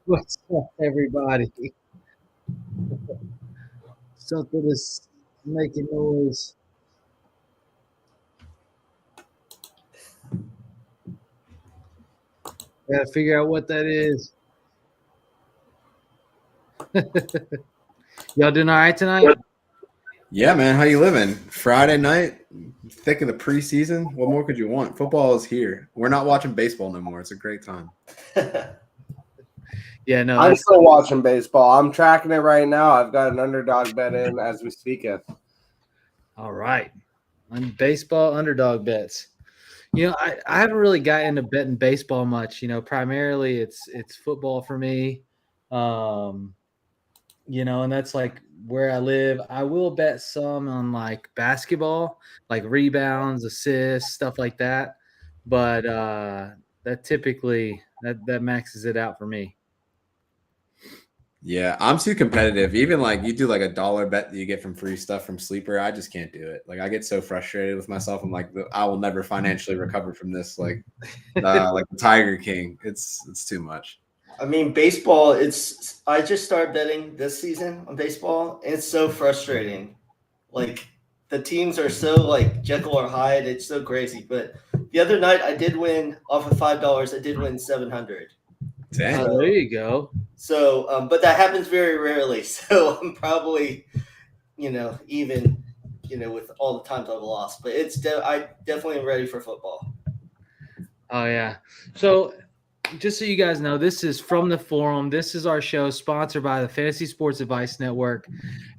What's up, everybody? Something is making noise. Gotta figure out what that is. Y'all doing all right tonight? Yeah, man. How you living? Friday night, thick of the preseason. What more could you want? Football is here. We're not watching baseball no more. It's a great time. Yeah, no. I'm still watching baseball. I'm tracking it right now. I've got an underdog bet in as we speak. All right. On baseball underdog bets. I haven't really got into betting baseball much. Primarily it's football for me. And that's like where I live. I will bet some on like basketball, like rebounds, assists, stuff like that. But that typically that maxes it out for me. Yeah, I'm too competitive. Even like you do like a dollar bet that you get from free stuff from Sleeper, I just can't do it. Like I get so frustrated with myself. I'm like, I will never financially recover from this. Like the Tiger King. It's too much. I mean, baseball, I just started betting this season on baseball, and it's so frustrating. Like, the teams are so, like, Jekyll or Hyde. It's so crazy. But the other night, I did win off of $5. I did win $700. Dang. Oh, there you go. So, but that happens very rarely. So I'm probably, even, with all the times I've lost. But I definitely am ready for football. Oh yeah. So just so you guys know, this is From the Forum. This is our show sponsored by the Fantasy Sports Advice Network,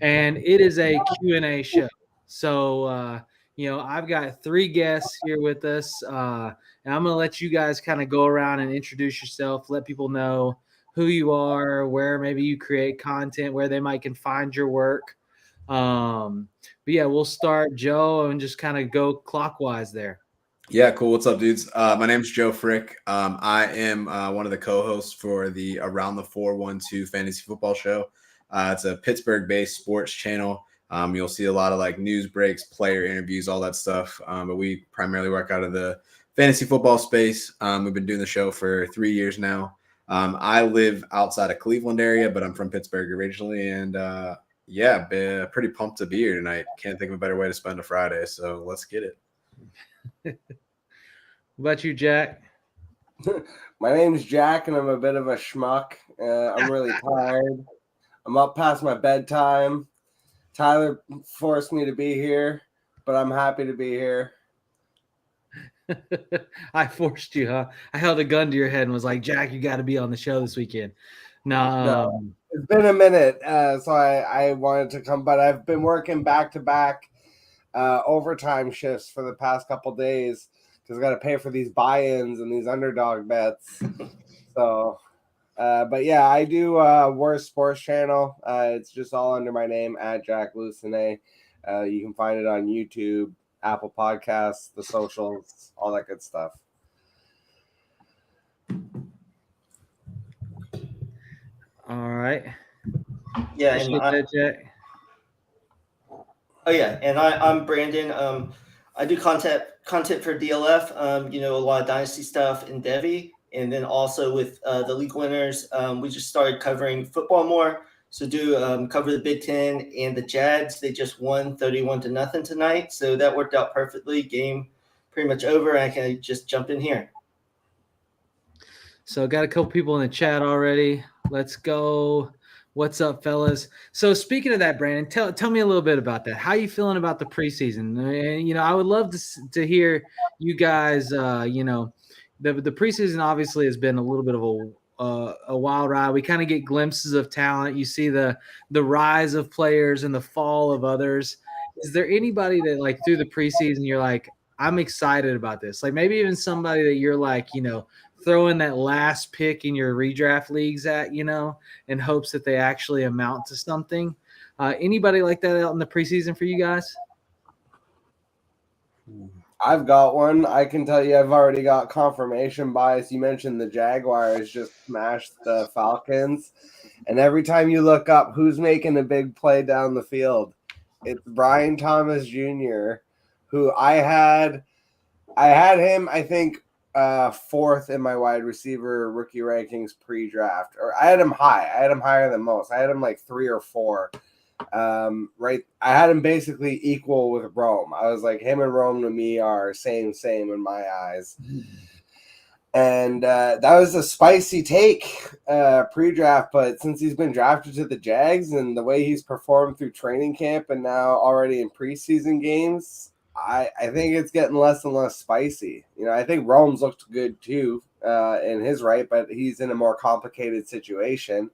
and it is a Q&A show. So I've got 3 guests here with us, and I'm going to let you guys kind of go around and introduce yourself, let people know who you are, where maybe you create content, where they can find your work. But yeah, we'll start Joe and just kind of go clockwise there. Yeah, cool. What's up, dudes? My name's Joe Frick. I am one of the co-hosts for the Around the 412 Fantasy Football Show. It's a Pittsburgh-based sports channel. You'll see a lot of like news breaks, player interviews, all that stuff. But we primarily work out of the fantasy football space. We've been doing the show for 3 years now. I live outside of Cleveland area, but I'm from Pittsburgh originally. And yeah, been pretty pumped to be here tonight. Can't think of a better way to spend a Friday. So let's get it. What about you, Jack? My name's Jack, and I'm a bit of a schmuck. I'm really tired. I'm up past my bedtime. Tyler forced me to be here, but I'm happy to be here. I forced you, huh? I held a gun to your head and was like, Jack, you got to be on the show this weekend. No, it's been a minute, so I wanted to come, but I've been working back-to-back overtime shifts for the past couple days because I got to pay for these buy-ins and these underdog bets. So, but yeah, I do Worst Sports Channel. It's just all under my name at Jack Lucene. You can find it on YouTube, Apple Podcasts, the socials, all that good stuff. All right. Yeah, and Jack. Oh yeah, and I'm Brandon. I do content for DLF. A lot of dynasty stuff in Devi, and then also with the league winners. We just started covering football more. So cover the Big Ten and the Jags. They just won 31-0 tonight, so that worked out perfectly. Game pretty much over. I can just jump in here. So got a couple people in the chat already. Let's go. What's up, fellas? So speaking of that, Brandon, tell me a little bit about that. How you feeling about the preseason? And, I would love to hear you guys, the preseason obviously has been a little bit of a wild ride. We kind of get glimpses of talent. You see the rise of players and the fall of others. Is there anybody that like through the preseason you're like, I'm excited about this? Like maybe even somebody that you're like, throw in that last pick in your redraft leagues at, in hopes that they actually amount to something. Anybody like that out in the preseason for you guys? I've got one. I can tell you I've already got confirmation bias. You mentioned the Jaguars just smashed the Falcons. And every time you look up who's making a big play down the field, it's Brian Thomas Jr., who I had him, I think, 4th in my wide receiver rookie rankings pre-draft, or I had him high. I had him higher than most. I had him like 3 or 4. Right, I had him basically equal with Rome. I was like, him and Rome to me are same in my eyes. And that was a spicy take pre-draft, but since he's been drafted to the Jags and the way he's performed through training camp and now already in preseason games, I think it's getting less and less spicy. You know, I think Rome's looked good too in his right, but he's in a more complicated situation.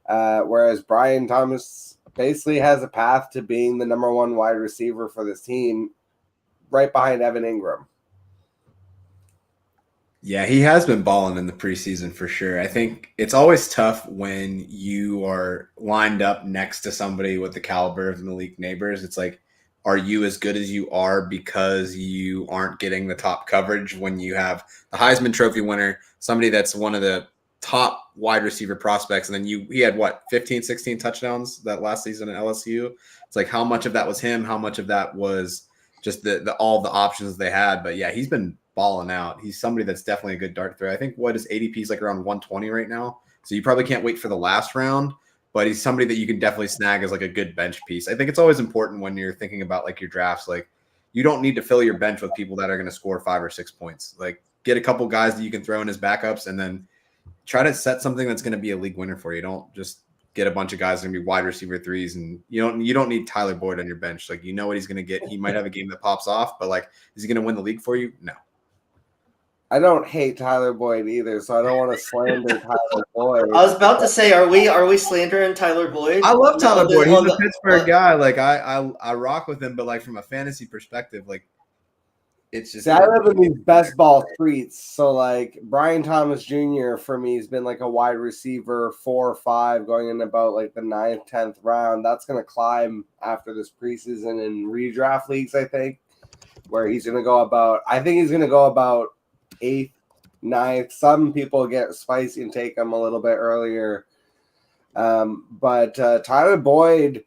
Whereas Brian Thomas basically has a path to being the number 1 wide receiver for this team right behind Evan Ingram. Yeah, he has been balling in the preseason for sure. I think it's always tough when you are lined up next to somebody with the caliber of Malik Neighbors. It's like, are you as good as you are because you aren't getting the top coverage when you have the Heisman Trophy winner, somebody that's one of the top wide receiver prospects, and then he had 15, 16 touchdowns that last season at LSU. It's like, how much of that was him? How much of that was just the all the options they had? But yeah, he's been balling out. He's somebody that's definitely a good dart thrower. I think his ADP is like around 120 right now. So you probably can't wait for the last round, but he's somebody that you can definitely snag as like a good bench piece. I think it's always important when you're thinking about like your drafts, like you don't need to fill your bench with people that are going to score 5 or 6 points. Like get a couple guys that you can throw in as backups and then try to set something that's going to be a league winner for you. Don't just get a bunch of guys going to be wide receiver 3s, and you don't need Tyler Boyd on your bench. Like, you know what he's going to get. He might have a game that pops off, but like, is he going to win the league for you? No. I don't hate Tyler Boyd either, so I don't want to slander Tyler Boyd. I was about to say, are we slandering Tyler Boyd? I love Tyler Boyd. He's a Pittsburgh guy. Like I rock with him, but like from a fantasy perspective, like it's just. See, I live in these best ball streets, so like Brian Thomas Jr. for me has been like a wide receiver 4 or 5 going in about like the 9th, 10th round. That's going to climb after this preseason in redraft leagues, I think, where he's going to go about. I think he's going to go about 8th, 9th. Some people get spicy and take him a little bit earlier. But Tyler Boyd,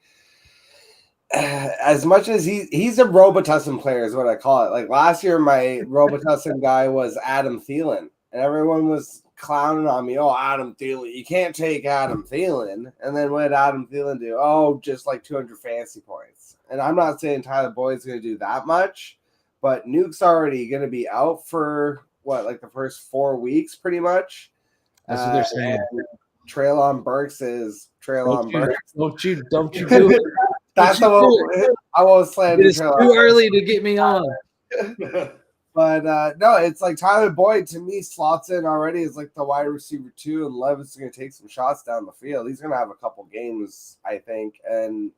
as much as he's a Robitussin player is what I call it. Like last year, my Robitussin guy was Adam Thielen, and everyone was clowning on me. Oh, Adam Thielen, you can't take Adam Thielen. And then what did Adam Thielen do? Oh, just like 200 fantasy points. And I'm not saying Tyler Boyd's going to do that much, but Nuke's already going to be out for like the first 4 weeks, pretty much. That's what they're saying. Treylon Burks is Treylon Burks. Don't you do it. That's the one I won't slander. It's too early to get me on. But no, it's like Tyler Boyd to me slots in already as like the wide receiver 2, and Levis is going to take some shots down the field. He's going to have a couple games, I think, and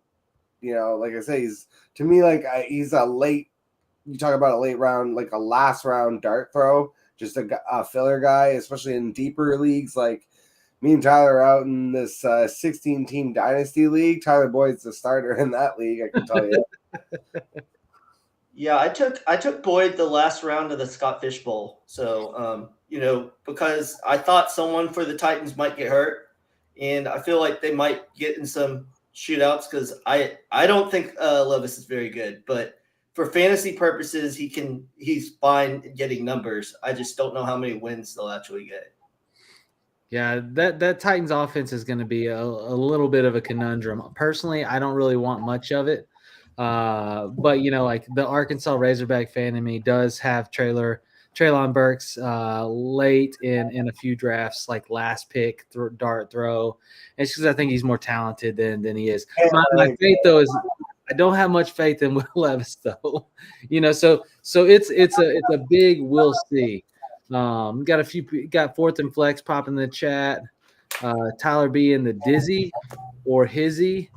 you know, like I say, he's to me like he's a late. You talk about a late round, like a last round dart throw, just a filler guy, especially in deeper leagues. Like me and Tyler are out in this 16-team dynasty league. Tyler Boyd's the starter in that league, I can tell you. Yeah, I took Boyd the last round of the Scott Fish Bowl. So, you know, because I thought someone for the Titans might get hurt, and I feel like they might get in some shootouts because I don't think Levis is very good, but for fantasy purposes, he's fine getting numbers. I just don't know how many wins they'll actually get. Yeah, that Titans offense is going to be a little bit of a conundrum. Personally, I don't really want much of it. But, you know, like the Arkansas Razorback fan in me does have Treylon Burks late in a few drafts, like last pick, dart throw. It's because I think he's more talented than he is. My faith, though, is I don't have much faith in Will Levis, though. You know, so it's a big we'll see. Got 4th and flex pop in the chat. Tyler B in the dizzy or hizzy.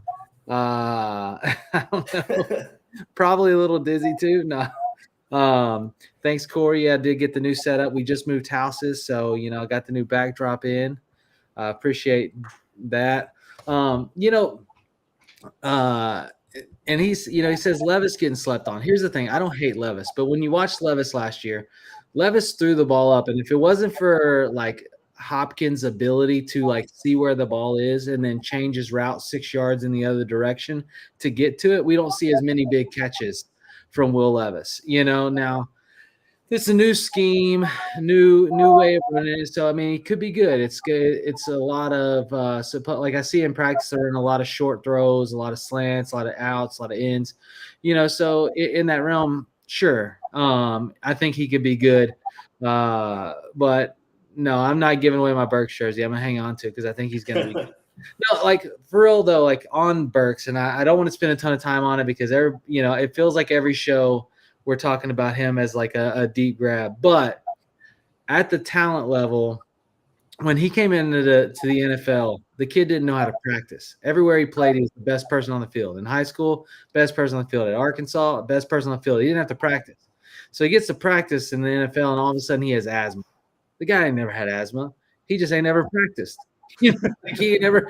I don't know. Probably a little dizzy too. No. Thanks, Corey. Yeah, I did get the new setup. We just moved houses, so you know, I got the new backdrop in. Appreciate that. You know, and he says Levis getting slept on. Here's the thing: I don't hate Levis, but when you watched Levis last year, Levis threw the ball up, and if it wasn't for like Hopkins' ability to like see where the ball is and then change his route 6 yards in the other direction to get to it, we don't see as many big catches from Will Levis. You know, now It's a new scheme, new way of running it. So I mean, it could be good. It's good. It's a lot of like I see in practice, they're in a lot of short throws, a lot of slants, a lot of outs, a lot of ends. So in that realm, sure. I think he could be good. But no, I'm not giving away my Burks jersey. I'm gonna hang on to it because I think he's gonna be good. No, like for real though, like on Burks, and I don't want to spend a ton of time on it because it feels like every show we're talking about him as like a deep grab. But at the talent level, when he came into the NFL, the kid didn't know how to practice. Everywhere he played, he was the best person on the field. In high school, best person on the field. At Arkansas, best person on the field. He didn't have to practice. So he gets to practice in the NFL, and all of a sudden he has asthma. The guy ain't never had asthma. He just ain't never practiced. Like he never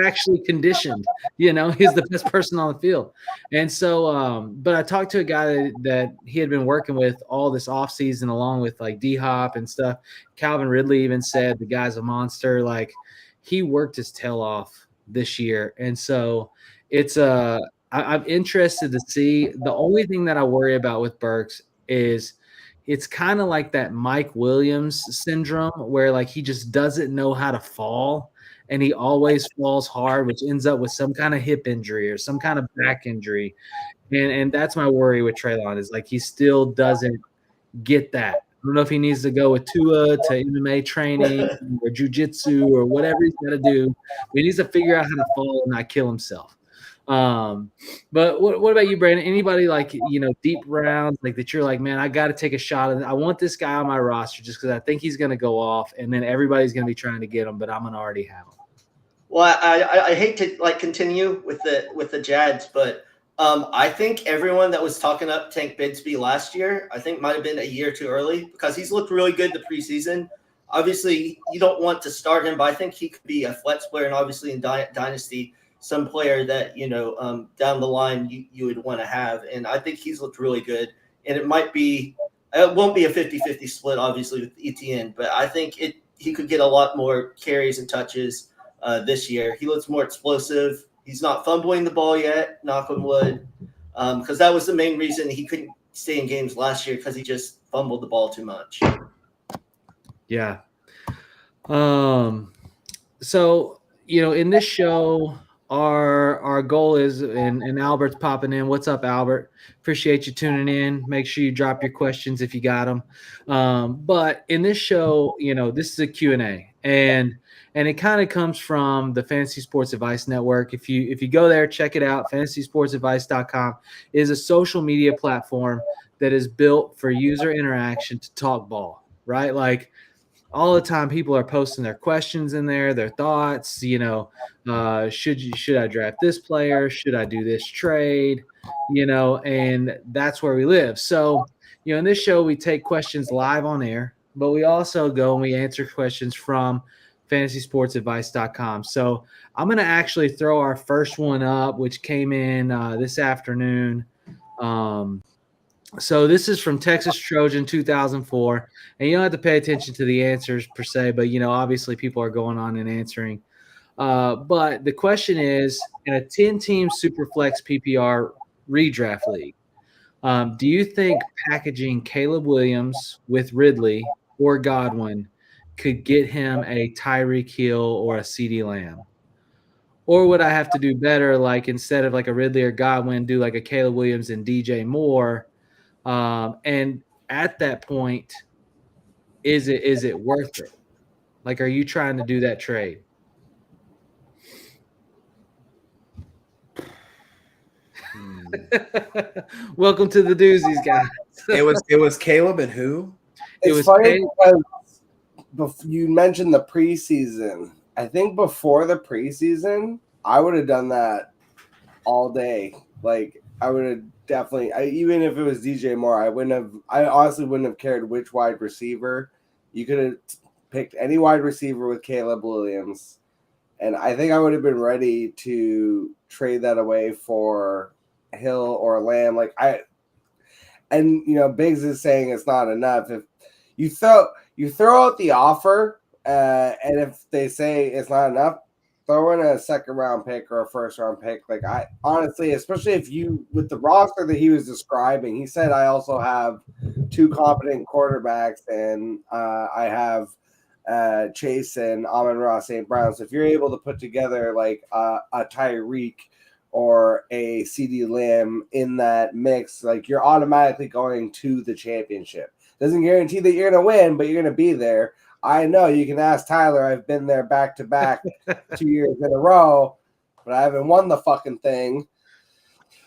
actually conditioned. He's the best person on the field. And so, but I talked to a guy that he had been working with all this offseason along with like D-Hop and stuff. Calvin Ridley even said the guy's a monster. Like he worked his tail off this year. And so I'm interested to see. The only thing that I worry about with Burks is it's kind of like that Mike Williams syndrome where like he just doesn't know how to fall and he always falls hard, which ends up with some kind of hip injury or some kind of back injury. And that's my worry with Treylon is like he still doesn't get that. I don't know if he needs to go with Tua to MMA training or jiu-jitsu or whatever he's got to do. He needs to figure out how to fall and not kill himself. But what about you, Brandon? Anybody like deep rounds like that? You're like, man, I got to take a shot. I want this guy on my roster just because I think he's going to go off, and then everybody's going to be trying to get him, but I'm going to already have him. Well, I hate to like continue with the Jags, but I think everyone that was talking up Tank Bigsby last year, I think might have been a year too early because he's looked really good in the preseason. Obviously, you don't want to start him, but I think he could be a flex player, and obviously in Dynasty, some player that down the line you would want to have. And I think he's looked really good. And it won't be a 50-50 split, obviously, with ETN, but I think he could get a lot more carries and touches this year. He looks more explosive. He's not fumbling the ball yet, knock on wood, because that was the main reason he couldn't stay in games last year because he just fumbled the ball too much. Yeah. So, in this show, our goal is, and Albert's popping in. What's up, Albert? Appreciate you tuning in. Make sure you drop your questions if you got them. But in this show, this is a Q&A, and it kind of comes from the Fantasy Sports Advice Network. If you go there, check it out. FantasySportsAdvice.com is a social media platform that is built for user interaction to talk ball, right? Like all the time people are posting their questions in there, their thoughts, should I draft this player? Should I do this trade? And that's where we live. So, in this show, we take questions live on air, but we also go and we answer questions from FantasySportsAdvice.com. So I'm going to actually throw our first one up, which came in this afternoon. So this is from Texas Trojan 2004, and you don't have to pay attention to the answers per se, but obviously people are going on and answering. But the question is, in a 10-team Superflex PPR redraft league, do you think packaging Caleb Williams with Ridley or Godwin could get him a Tyreek Hill or a CeeDee Lamb? Or would I have to do better, like instead of like a Ridley or Godwin, do like a Caleb Williams and DJ Moore? And at that point, is it worth it? Like, are you trying to do that trade? Welcome to the doozies, guys. It was Caleb and who? It's funny because you mentioned the preseason. I think before the preseason, I would have done that all day. Like I would have definitely, even if it was DJ Moore, I honestly wouldn't have cared which wide receiver. You could have picked any wide receiver with Caleb Williams, and I think I would have been ready to trade that away for Hill or Lamb. Biggs is saying it's not enough. If you throw out the offer, and if they say it's not enough, throw in a second round pick or a first round pick. Like honestly, especially if you with the roster that he was describing, he said I also have two competent quarterbacks, and I have Chase and Amon-Ra St. Brown. So if you're able to put together like a Tyreek or a CD Lamb in that mix, like you're automatically going to the championship. Doesn't guarantee that you're going to win, but you're going to be there. I know you can ask Tyler. I've been there back to back 2 years in a row, but I haven't won the fucking thing.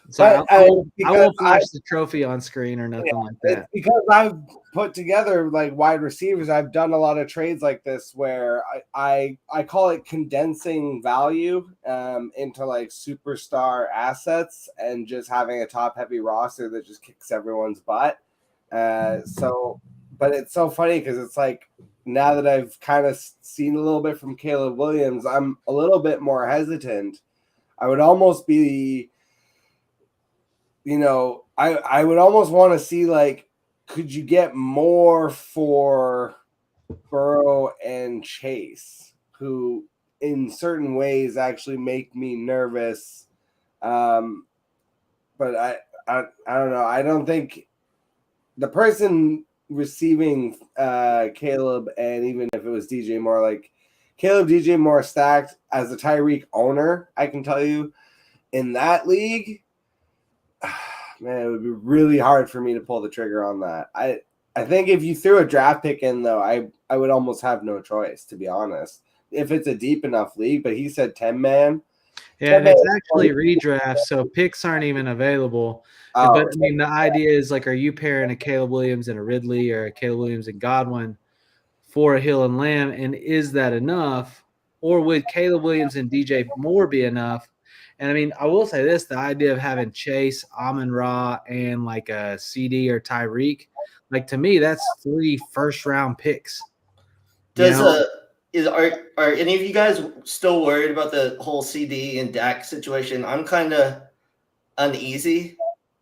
So I won't flash the trophy on screen or nothing like that. It's because I've put together like wide receivers. I've done a lot of trades like this where I call it condensing value into like superstar assets and just having a top heavy roster that just kicks everyone's butt. But it's so funny because it's like now that I've kind of seen a little bit from Caleb Williams, I'm a little bit more hesitant. I would almost be, I would almost want to see, like, could you get more for Burrow and Chase, who in certain ways actually make me nervous. But I don't know. I don't think the person receiving Caleb, and even if it was DJ Moore, like Caleb, DJ Moore stacked as a Tyreek owner, I can tell you in that league, man, it would be really hard for me to pull the trigger on that. I think if you threw a draft pick in, though, I would almost have no choice, to be honest, if it's a deep enough league. But he said 10-man. Yeah, and it's actually redraft, so picks aren't even available. But I mean, the idea is like, are you pairing a Caleb Williams and a Ridley or a Caleb Williams and Godwin for a Hill and Lamb, and is that enough? Or would Caleb Williams and DJ Moore be enough? And I mean, I will say this: the idea of having Chase, Amon-Ra, and like a CD or Tyreek, like to me, that's 3 first-round picks. Are any of you guys still worried about the whole CD and Dak situation? I'm kind of uneasy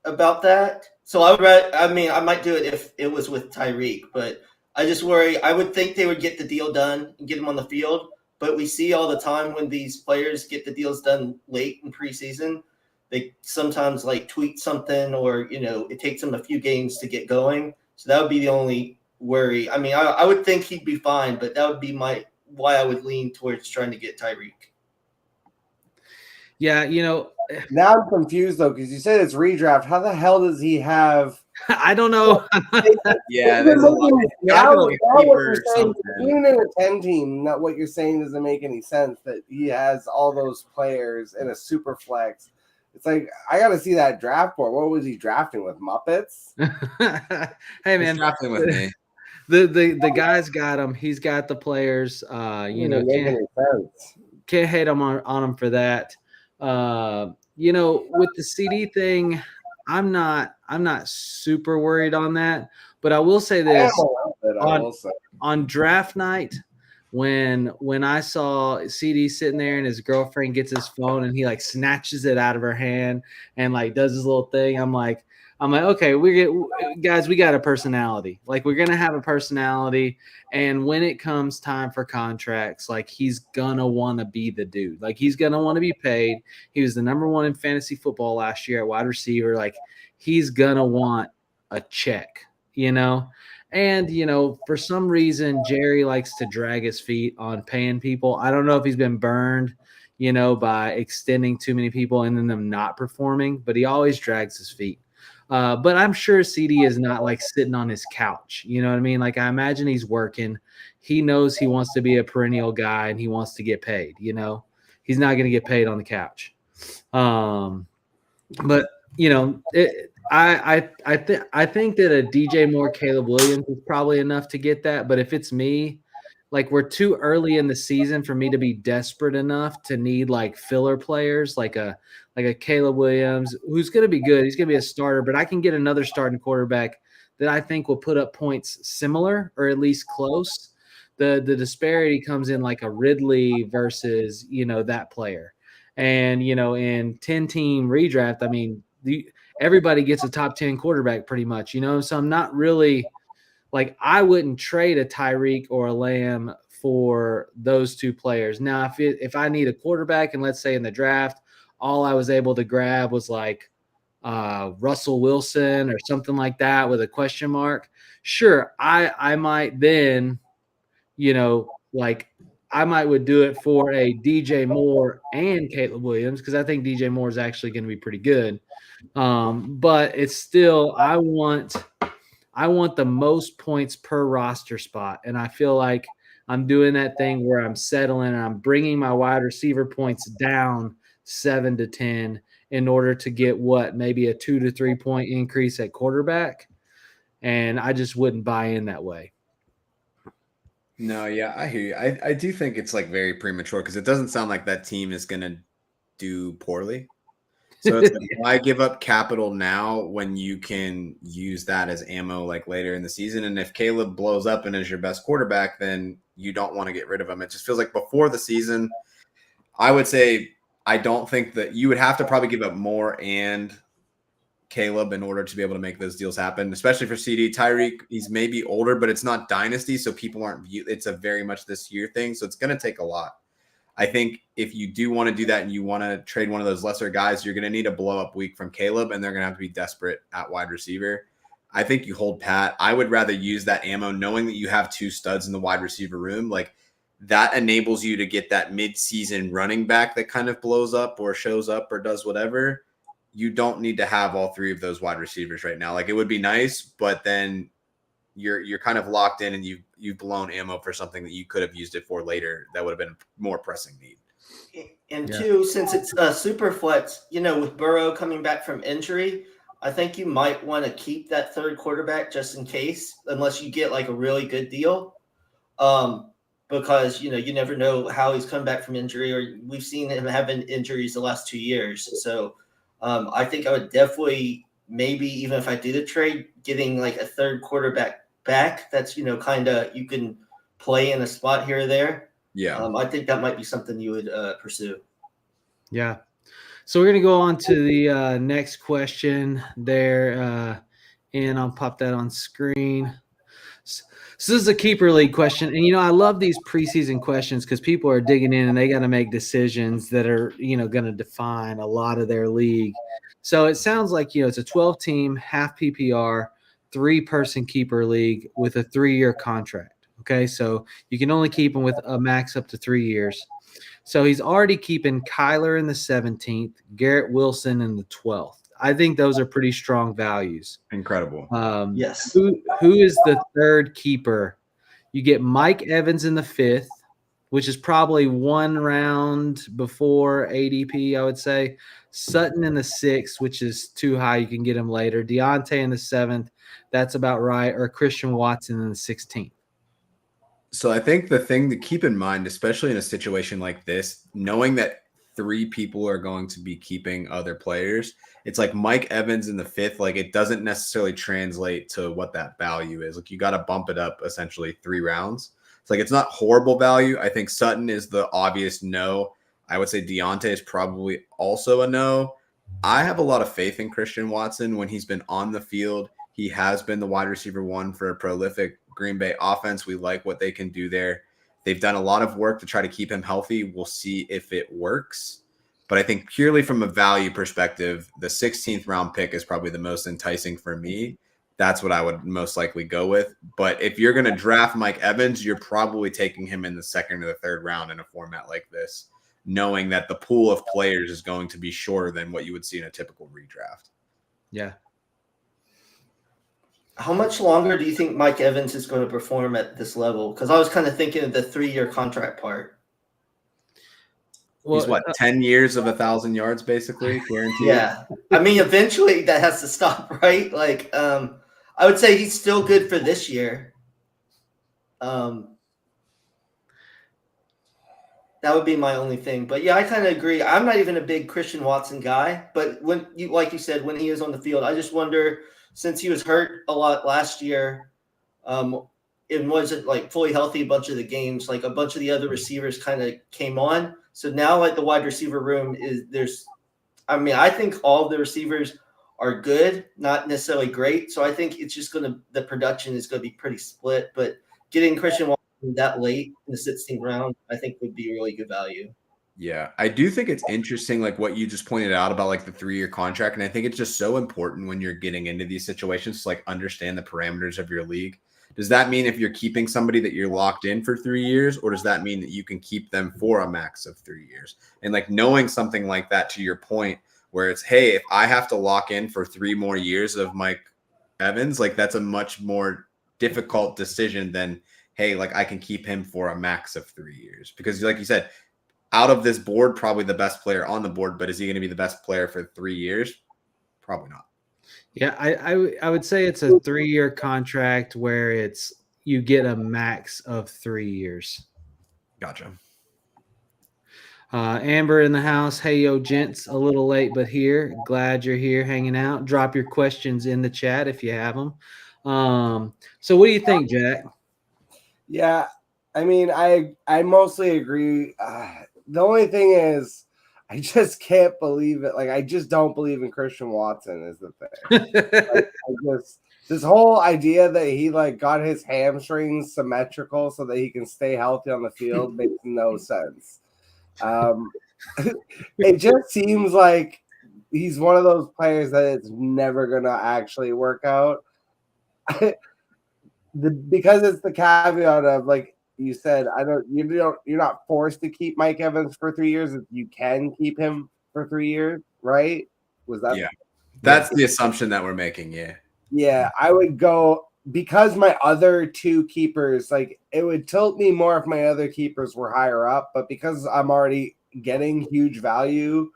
about that. So I might do it if it was with Tyreek, but I just worry. I would think they would get the deal done and get him on the field. But we see all the time when these players get the deals done late in preseason, they sometimes like tweet something, or it takes them a few games to get going. So that would be the only worry. I mean, I would think he'd be fine, but that would be why I would lean towards trying to get Tyreek. Yeah, now I'm confused though, because you said it's redraft. How the hell does he have? I don't know. Yeah, there's a lot. Even in a 10 team, not what you're saying doesn't make any sense. That he has all those players in a super flex. It's like, I got to see that draft board. What was he drafting with? Muppets? Hey man, he's drafting with me. The guy's got him. He's got the players. Can't hate him on him for that. With the CD thing, I'm not super worried on that, but I will say this: on draft night, when I saw CD sitting there and his girlfriend gets his phone and he like snatches it out of her hand and like does his little thing, I'm like, okay, guys, we got a personality. Like, we're gonna have a personality, and when it comes time for contracts, like, he's gonna want to be the dude. Like, he's gonna want to be paid. He was the #1 in fantasy football last year at wide receiver. Like, he's gonna want a check, And for some reason, Jerry likes to drag his feet on paying people. I don't know if he's been burned, by extending too many people and then them not performing, but he always drags his feet. But I'm sure CD is not like sitting on his couch. You know what I mean? Like, I imagine he's working. He knows he wants to be a perennial guy and he wants to get paid. He's not going to get paid on the couch. But I think that a DJ Moore, Caleb Williams is probably enough to get that. But if it's me, like, we're too early in the season for me to be desperate enough to need like filler players, like a Caleb Williams, who's going to be good. He's going to be a starter, but I can get another starting quarterback that I think will put up points similar or at least close. The disparity comes in like a Ridley versus, that player. And, in 10-team redraft, I mean, everybody gets a top 10 quarterback pretty much, So I'm not really like, I wouldn't trade a Tyreek or a Lamb for those two players. Now, if I need a quarterback, and let's say in the draft, all I was able to grab was like Russell Wilson or something like that with a question mark, sure, I might then, I might would do it for a DJ Moore and Caleb Williams because I think DJ Moore is actually going to be pretty good. But it's still I want the most points per roster spot, and I feel like I'm doing that thing where I'm settling and I'm bringing my wide receiver points down 7 to 10 in order to get maybe a 2 to 3 point increase at quarterback, and I just wouldn't buy in that way. No, yeah, I hear you. I do think it's like very premature because it doesn't sound like that team is going to do poorly. So it's like, why give up capital now when you can use that as ammo like later in the season? And if Caleb blows up and is your best quarterback, then you don't want to get rid of him. It just feels like before the season, I would say I don't think that you would have to probably give up Moore and Caleb in order to be able to make those deals happen, especially for CD. Tyreek, he's maybe older, but it's not dynasty, so people aren't it's a very much this year thing. So it's going to take a lot. I think if you do want to do that and you want to trade one of those lesser guys, you're going to need a blow up week from Caleb, and they're going to have to be desperate at wide receiver. I think you hold pat. I would rather use that ammo knowing that you have two studs in the wide receiver room. Like that enables you to get that mid-season running back that kind of blows up or shows up or does whatever. You don't need to have all three of those wide receivers right now. Like it would be nice, but then you're kind of locked in and you've blown ammo for something that you could have used it for later that would have been more pressing need. And two, since it's a super flex, with Burrow coming back from injury, I think you might want to keep that third quarterback just in case, unless you get like a really good deal. Because you never know how he's come back from injury, or we've seen him having injuries the last 2 years. So I think I would definitely, maybe even if I did a trade, getting like a third quarterback back that's kind of you can play in a spot here or there. Yeah, I think that might be something you would pursue. Yeah. So we're gonna go on to the next question there, and I'll pop that on screen. So this is a keeper league question, and I love these preseason questions because people are digging in and they got to make decisions that are going to define a lot of their league. So it sounds like it's a 12-team half PPR 3-person keeper league with a 3-year contract. Okay, so you can only keep him with a max up to 3 years. So he's already keeping Kyler in the 17th, Garrett Wilson in the 12th. I think those are pretty strong values. incredible. Yes. Who is the third keeper? You get Mike Evans in the 5th, which is probably 1 round before ADP, I would say. Sutton in the 6th, which is too high. You can get him later. Deontay in the 7th. That's about right. Or Christian Watson in the 16th. So I think the thing to keep in mind, especially in a situation like this, knowing that 3 people are going to be keeping other players, it's like Mike Evans in the 5th. Like it doesn't necessarily translate to what that value is. Like you got to bump it up essentially 3 rounds. It's like it's not horrible value. I think Sutton is the obvious no. I would say Deontay is probably also a no. I have a lot of faith in Christian Watson when he's been on the field. He has been the wide receiver 1 for a prolific Green Bay offense. We like what they can do there. They've done a lot of work to try to keep him healthy. We'll see if it works. But I think purely from a value perspective, the 16th round pick is probably the most enticing for me. That's what I would most likely go with. But if you're going to draft Mike Evans, you're probably taking him in the 2nd or the 3rd round in a format like this, knowing that the pool of players is going to be shorter than what you would see in a typical redraft. Yeah. How much longer do you think Mike Evans is going to perform at this level? Because I was kind of thinking of the 3-year contract part. Well, he's 10 years of 1,000 yards, basically, guaranteed. Yeah. I mean, eventually that has to stop, right? Like, I would say he's still good for this year. That would be my only thing. But yeah, I kind of agree. I'm not even a big Christian Watson guy, but when like you said, when he is on the field, I just wonder, since he was hurt a lot last year, it wasn't like fully healthy a bunch of the games, like a bunch of the other receivers kind of came on. So now like the wide receiver room I think all of the receivers are good, not necessarily great. So I think it's just the production is going to be pretty split, but getting Christian Watson that late in the 16th round, I think would be really good value. Yeah, I do think it's interesting, like what you just pointed out about like the 3-year contract. And I think it's just so important when you're getting into these situations to like understand the parameters of your league. Does that mean if you're keeping somebody that you're locked in for 3 years, or does that mean that you can keep them for a max of 3 years? And like knowing something like that, to your point, where it's, hey, if I have to lock in for 3 more years of Mike Evans, like that's a much more difficult decision than, hey, like I can keep him for a max of 3 years. Because like you said, out of this board, probably the best player on the board, but is he going to be the best player for 3 years? Probably not. Yeah, I would say it's a 3-year contract where it's you get a max of 3 years. Gotcha. Amber in the house. Hey, yo, gents, a little late, but here. Glad you're here hanging out. Drop your questions in the chat if you have them. So what do you think, Jack? Yeah, I mean, I mostly agree. The only thing is, I just can't believe it. Like, I just don't believe in Christian Watson is the thing. This whole idea that he like got his hamstrings symmetrical so that he can stay healthy on the field makes no sense. It just seems like he's one of those players that it's never gonna actually work out. Because it's the caveat of, like you said, you're not forced to keep Mike Evans for 3 years. You can keep him for 3 years, right? Was that? Yeah, that's the assumption that we're making. Yeah, I would go because my other 2 keepers, like it would tilt me more if my other keepers were higher up, but because I'm already getting huge value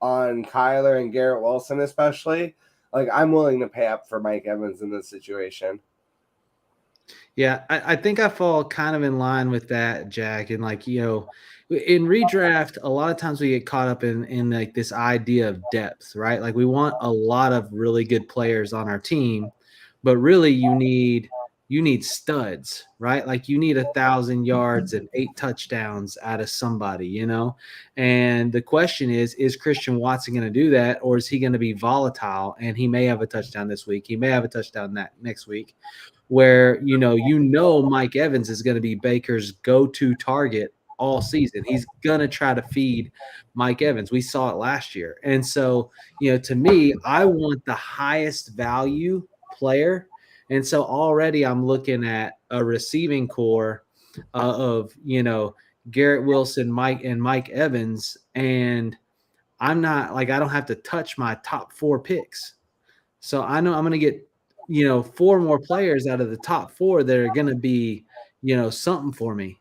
on Kyler and Garrett Wilson, especially, like I'm willing to pay up for Mike Evans in this situation. Yeah, I think I fall kind of in line with that, Jack. And like, in redraft, a lot of times we get caught up in like this idea of depth, right? Like we want a lot of really good players on our team, but really you need studs, right? Like you need 1,000 yards and 8 touchdowns out of somebody, And the question is Christian Watson going to do that, or is he going to be volatile? And he may have a touchdown this week. He may have a touchdown next week, where Mike Evans is going to be Baker's go-to target all season. He's going to try to feed Mike Evans. We saw it last year. And so, to me, I want the highest value player. And so already I'm looking at a receiving core of, Garrett Wilson, Mike Evans. And I'm not like, I don't have to touch my top 4 picks. So I know I'm going to get 4 more players out of the top 4 that are going to be, something for me.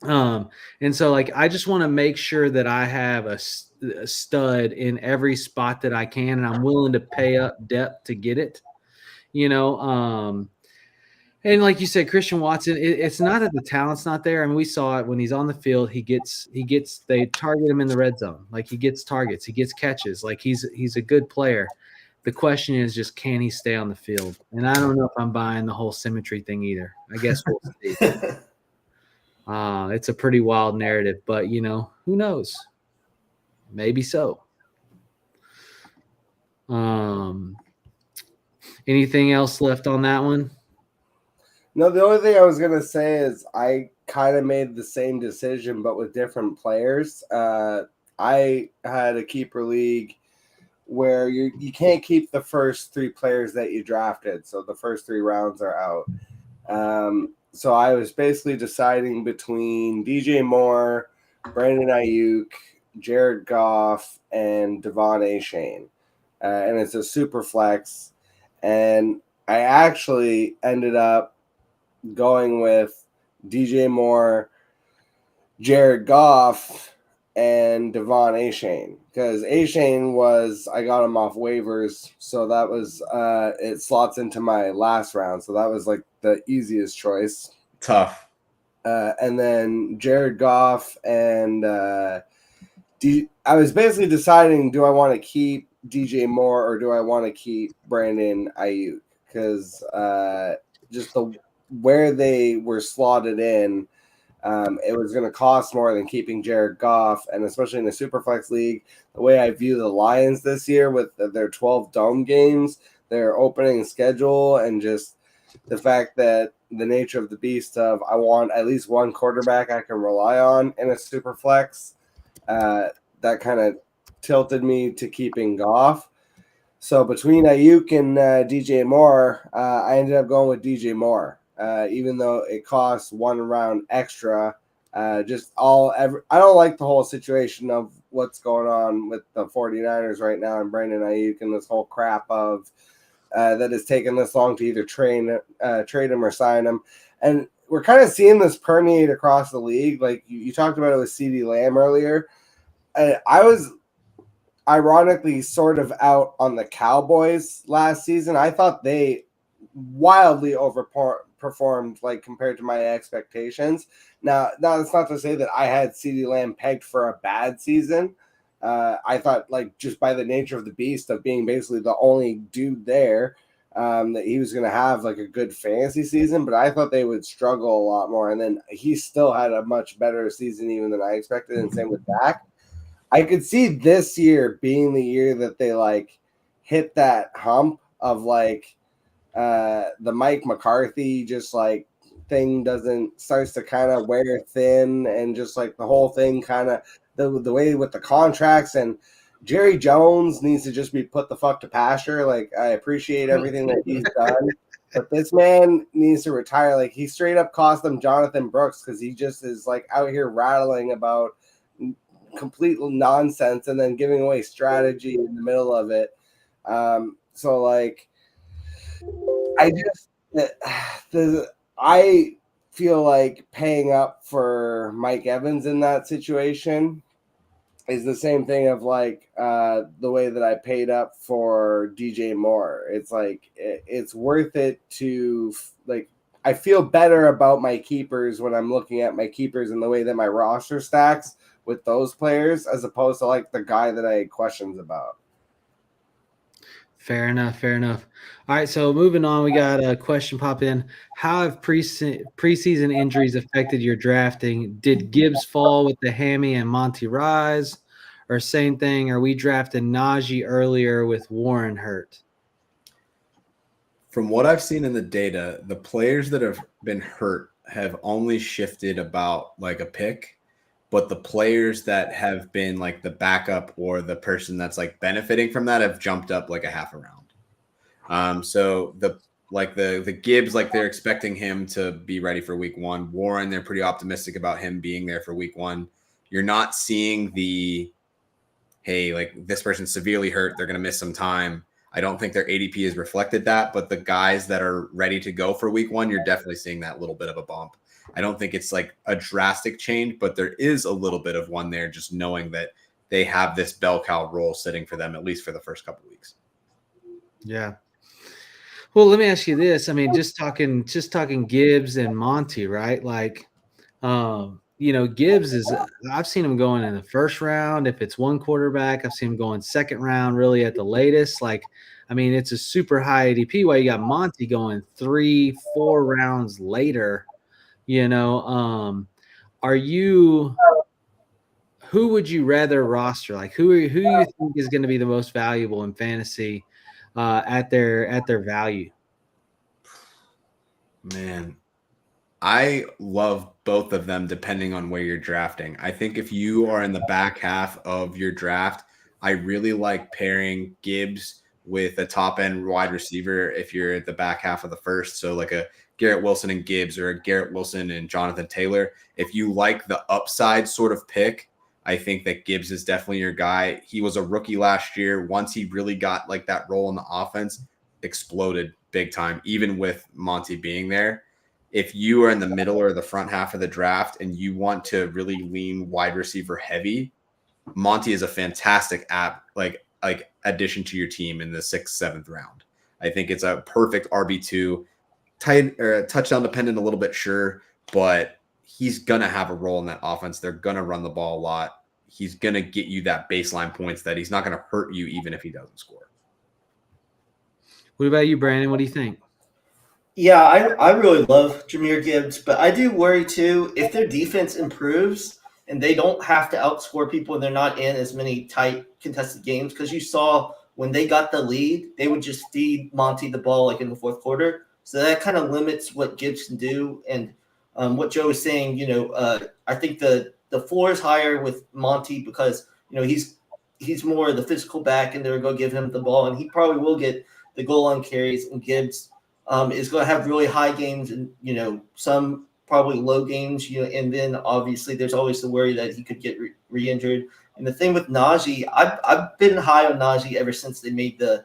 And so like, I just want to make sure that I have a stud in every spot that I can, and I'm willing to pay up depth to get it, and like you said, Christian Watson, it's not that the talent's not there. I mean, we saw it when he's on the field, they target him in the red zone. Like he gets targets, he gets catches, like he's a good player. The question is just, can he stay on the field? And I don't know if I'm buying the whole symmetry thing either. I guess we'll see. It's a pretty wild narrative, but who knows? Maybe so. Anything else left on that one? No, the only thing I was going to say is I kind of made the same decision, but with different players. I had a keeper league where you can't keep the first 3 players that you drafted. So the first 3 rounds are out. So I was basically deciding between DJ Moore, Brandon Ayuk, Jared Goff, and Devon Achane. And it's a super flex. And I actually ended up going with DJ Moore, Jared Goff, and Devon Achane, because Achane I got him off waivers, so that was it slots into my last round, so that was like the easiest choice. Tough. And then Jared Goff and I was basically deciding, do I want to keep DJ Moore or do I want to keep Brandon Ayuk? Because just where they were slotted in, it was going to cost more than keeping Jared Goff, and especially in the Superflex League, the way I view the Lions this year with their 12 dome games, their opening schedule, and just the fact that the nature of the beast of I want at least one quarterback I can rely on in a Superflex. that kind of tilted me to keeping Goff. So between Ayuk and DJ Moore, I ended up going with DJ Moore, even though it costs 1 round extra. I don't like the whole situation of what's going on with the 49ers right now and Brandon Ayuk and this whole crap of that has taken this long to either trade him or sign him. And we're kind of seeing this permeate across the league. Like you talked about it with CeeDee Lamb earlier. I was ironically sort of out on the Cowboys last season. I thought they wildly overperformed like compared to my expectations. Now that's not to say that I had CeeDee Lamb pegged for a bad season. I thought like just by the nature of the beast of being basically the only dude there, that he was going to have like a good fantasy season, but I thought they would struggle a lot more. And then he still had a much better season even than I expected. And same with Dak. I could see this year being the year that they like hit that hump of like the Mike McCarthy just like thing starts to kind of wear thin, and just like the whole thing kind of the way with the contracts, and Jerry Jones needs to just be put the fuck to pasture. Like I appreciate everything that he's done, but this man needs to retire. Like he straight up cost them Jonathan Brooks because he just is like out here rattling about complete nonsense and then giving away strategy in the middle of it. So like I feel like paying up for Mike Evans in that situation is the same thing of like the way that I paid up for DJ Moore. It's like it's worth it to like I feel better about my keepers when I'm looking at my keepers and the way that my roster stacks with those players as opposed to like the guy that I had questions about. Fair enough. All right, so moving on, we got a question pop in. How have preseason injuries affected your drafting? Did Gibbs fall with the hammy and Monty rise? Or same thing, are we drafting Najee earlier with Warren hurt? From what I've seen in the data, the players that have been hurt have only shifted about like a pick, but the players that have been like the backup or the person that's like benefiting from that have jumped up like a half a round. So the Gibbs, like they're expecting him to be ready for week 1. Warren, they're pretty optimistic about him being there for week 1. You're not seeing the, hey, like this person's severely hurt, they're going to miss some time. I don't think their ADP has reflected that, but the guys that are ready to go for week 1, you're definitely seeing that little bit of a bump. I don't think it's like a drastic change, but there is a little bit of one there, just knowing that they have this bell cow role sitting for them, at least for the first couple of weeks. Yeah. Well, let me ask you this. I mean, just talking Gibbs and Monty, right? Like, Gibbs is, I've seen him going in the first round. If it's one quarterback, I've seen him going second round, really at the latest. Like, I mean, it's a super high ADP. While you got Monty going 3-4 rounds later, who would you rather roster? Like, who you think is going to be the most valuable in fantasy at their value? Man, I love both of them depending on where you're drafting. I think if you are in the back half of your draft, I really like pairing Gibbs with a top end wide receiver if you're at the back half of the first. So like a Garrett Wilson and Gibbs or a Garrett Wilson and Jonathan Taylor. If you like the upside sort of pick, I think that Gibbs is definitely your guy. He was a rookie last year. Once he really got like that role in the offense, exploded big time, even with Monty being there. If you are in the middle or the front half of the draft and you want to really lean wide receiver heavy, Monty is a fantastic addition to your team in the 6th, 7th round. I think it's a perfect RB2, tight or touchdown dependent a little bit, sure, but he's going to have a role in that offense. They're going to run the ball a lot. He's going to get you that baseline points that he's not going to hurt you even if he doesn't score. What about you, Brandon? What do you think? Yeah, I really love Jahmyr Gibbs, but I do worry too if their defense improves and they don't have to outscore people and they're not in as many tight contested games, because you saw when they got the lead, they would just feed Monty the ball like in the 4th quarter. So that kind of limits what Gibbs can do. And what Joe was saying, I think the the floor is higher with Monty because he's more the physical back, and they're going to give him the ball, and he probably will get the goal line carries. And Gibbs is going to have really high games, and some probably low games. And then obviously there's always the worry that he could get re-injured. And the thing with Najee, I've been high on Najee ever since they made the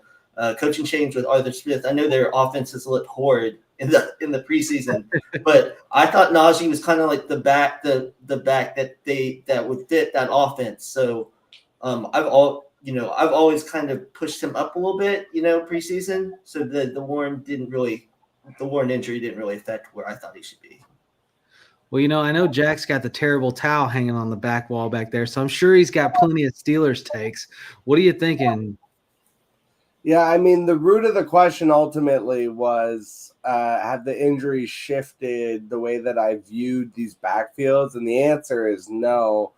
coaching change with Arthur Smith. I know their offenses looked horrid in the preseason, but I thought Najee was kind of like the back that would fit that offense. So I've always kind of pushed him up a little bit, preseason. So the Warren injury didn't really affect where I thought he should be. Well, I know Jack's got the terrible towel hanging on the back wall back there, so I'm sure he's got plenty of Steelers takes. What are you thinking? Yeah, I mean, the root of the question ultimately was, have the injuries shifted the way that I viewed these backfields? And the answer is no.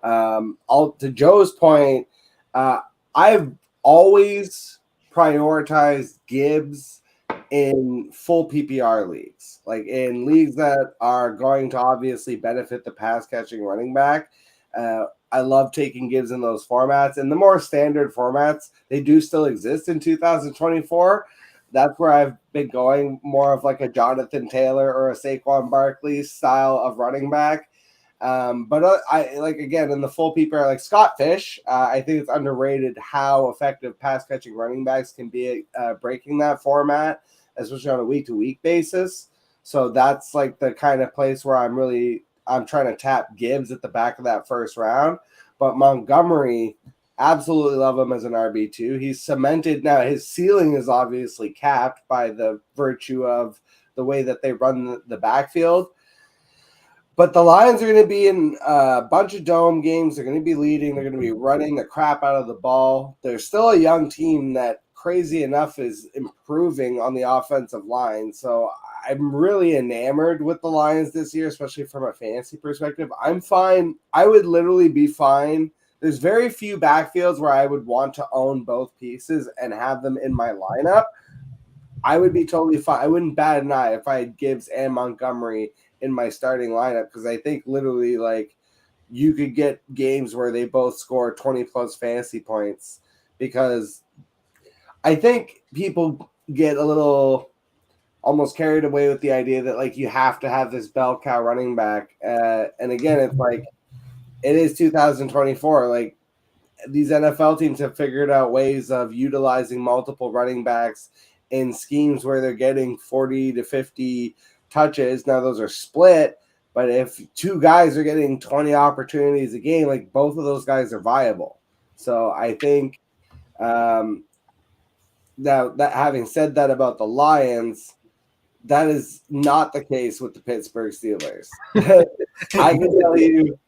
To Joe's point, I've always prioritized Gibbs in full PPR leagues, like in leagues that are going to obviously benefit the pass catching running back. I love taking Gibbs in those formats, and the more standard formats, they do still exist in 2024. That's where I've been going more of like a Jonathan Taylor or a Saquon Barkley style of running back. But I like, again, in the full PPR, like Scott Fish, I think it's underrated how effective pass catching running backs can be breaking that format, especially on a week-to-week basis. So that's like the kind of place where I'm trying to tap Gibbs at the back of that first round. But Montgomery, absolutely love him as an RB2. He's cemented now. His ceiling is obviously capped by the virtue of the way that they run the backfield. But the Lions are going to be in a bunch of dome games. They're going to be leading. They're going to be running the crap out of the ball. They're still a young team that, crazy enough, is improving on the offensive line. So I'm really enamored with the Lions this year, especially from a fantasy perspective. I'm fine. I would literally be fine. There's very few backfields where I would want to own both pieces and have them in my lineup. I would be totally fine. I wouldn't bat an eye if I had Gibbs and Montgomery in my starting lineup, because I think literally like you could get games where they both score 20 plus fantasy points, because I think people get a little almost carried away with the idea that like you have to have this bell cow running back. And again, it's like, it is 2024. Like, these NFL teams have figured out ways of utilizing multiple running backs in schemes where they're getting 40 to 50 touches. Now those are split, but if two guys are getting 20 opportunities a game, like both of those guys are viable. So I think now that having said that about the Lions, that is not the case with the Pittsburgh Steelers. I can tell you,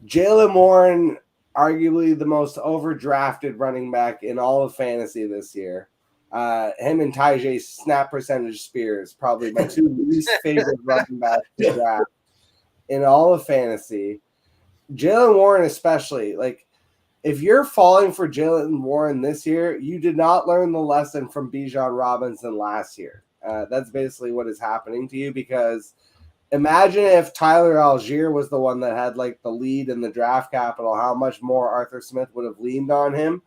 Jaylen Warren, arguably the most overdrafted running back in all of fantasy this year. Him and Tyjae snap percentage Spears, probably my two least favorite running backs to draft in all of fantasy. Jaylen Warren especially, like, if you're falling for Jaylen Warren this year, you did not learn the lesson from Bijan Robinson last year. That's basically what is happening to you, because imagine if Tyler Algier was the one that had like the lead in the draft capital, how much more Arthur Smith would have leaned on him.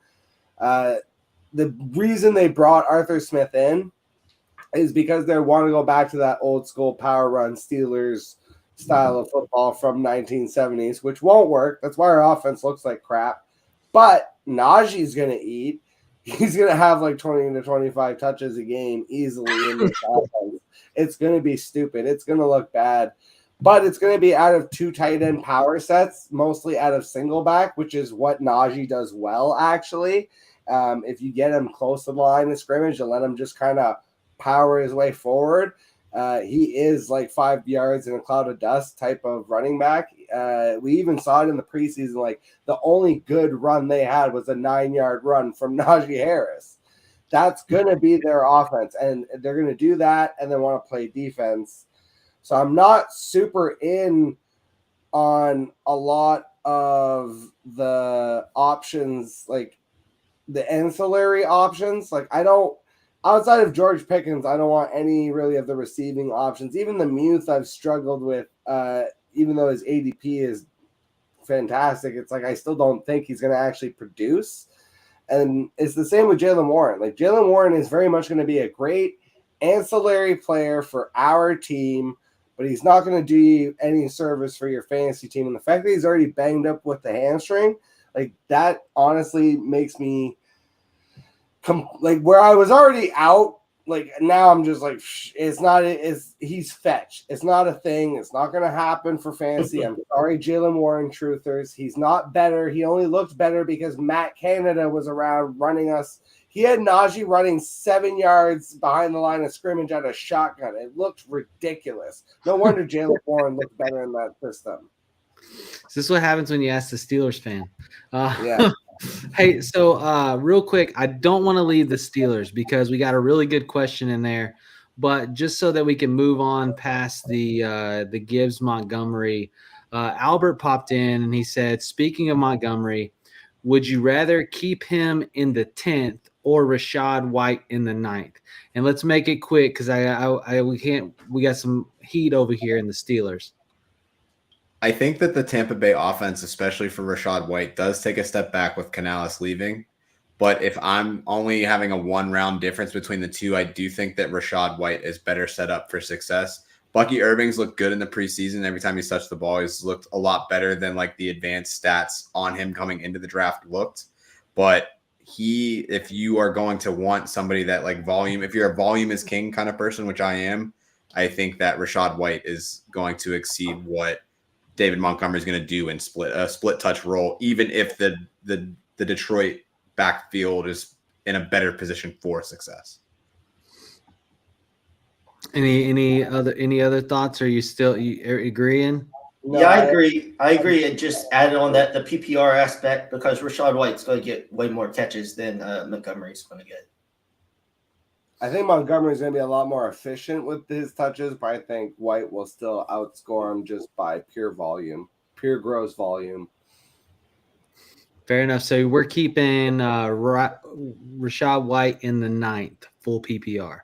The reason they brought Arthur Smith in is because they want to go back to that old school power run Steelers style of football from 1970s, which won't work. That's why our offense looks like crap. But Najee's going to eat. He's going to have like 20 to 25 touches a game easily in this offense. It's going to be stupid. It's going to look bad. But it's going to be out of two tight end power sets, mostly out of single back, which is what Najee does well, actually. If you get him close to the line of scrimmage and let him just kind of power his way forward, he is like 5 yards in a cloud of dust type of running back. We even saw it in the preseason. Like, the only good run they had was a 9-yard run from Najee Harris. That's going to be their offense, and they're going to do that and then want to play defense. So I'm not super in on a lot of the options, like the ancillary options. Like, I don't, outside of George Pickens, I don't want any really of the receiving options. Even the Muth I've struggled with, even though his ADP is fantastic. It's like I still don't think he's going to actually produce. And it's the same with Jaylen Warren. Like Jaylen Warren is very much going to be a great ancillary player for our team, but he's not going to do you any service for your fantasy team. And the fact that he's already banged up with the hamstring, like that honestly makes me like where I was already out. Like now I'm just like, he's fetch. It's not a thing. It's not going to happen for fantasy. I'm sorry, Jaylen Warren truthers. He's not better. He only looked better because Matt Canada was around running us. He had Najee running 7 yards behind the line of scrimmage at a shotgun. It looked ridiculous. No wonder Jaylen Warren looked better in that system. Is this what happens when you ask the Steelers fan? Yeah. Hey, so real quick, I don't want to leave the Steelers because we got a really good question in there, but just so that we can move on past the Gibbs Montgomery, Albert popped in and he said, speaking of Montgomery, would you rather keep him in the 10th or Rachaad White in the 9th? And let's make it quick because we got some heat over here in the Steelers. I think that the Tampa Bay offense, especially for Rachaad White, does take a step back with Canales leaving. But if I'm only having a 1-round difference between the two, I do think that Rachaad White is better set up for success. Bucky Irving's looked good in the preseason. Every time he's touched the ball, he's looked a lot better than like the advanced stats on him coming into the draft looked. But if you are going to want somebody that like volume, if you're a volume is king kind of person, which I am, I think that Rachaad White is going to exceed what David Montgomery is going to do in split touch role, even if the Detroit backfield is in a better position for success. Any other thoughts? Are you still agreeing? No, yeah, I agree. And just added on that the PPR aspect because Rachaad White's going to get way more catches than Montgomery's going to get. I think Montgomery's going to be a lot more efficient with his touches, but I think White will still outscore him just by pure volume, pure gross volume. Fair enough. So we're keeping Rachaad White in the 9th, full PPR.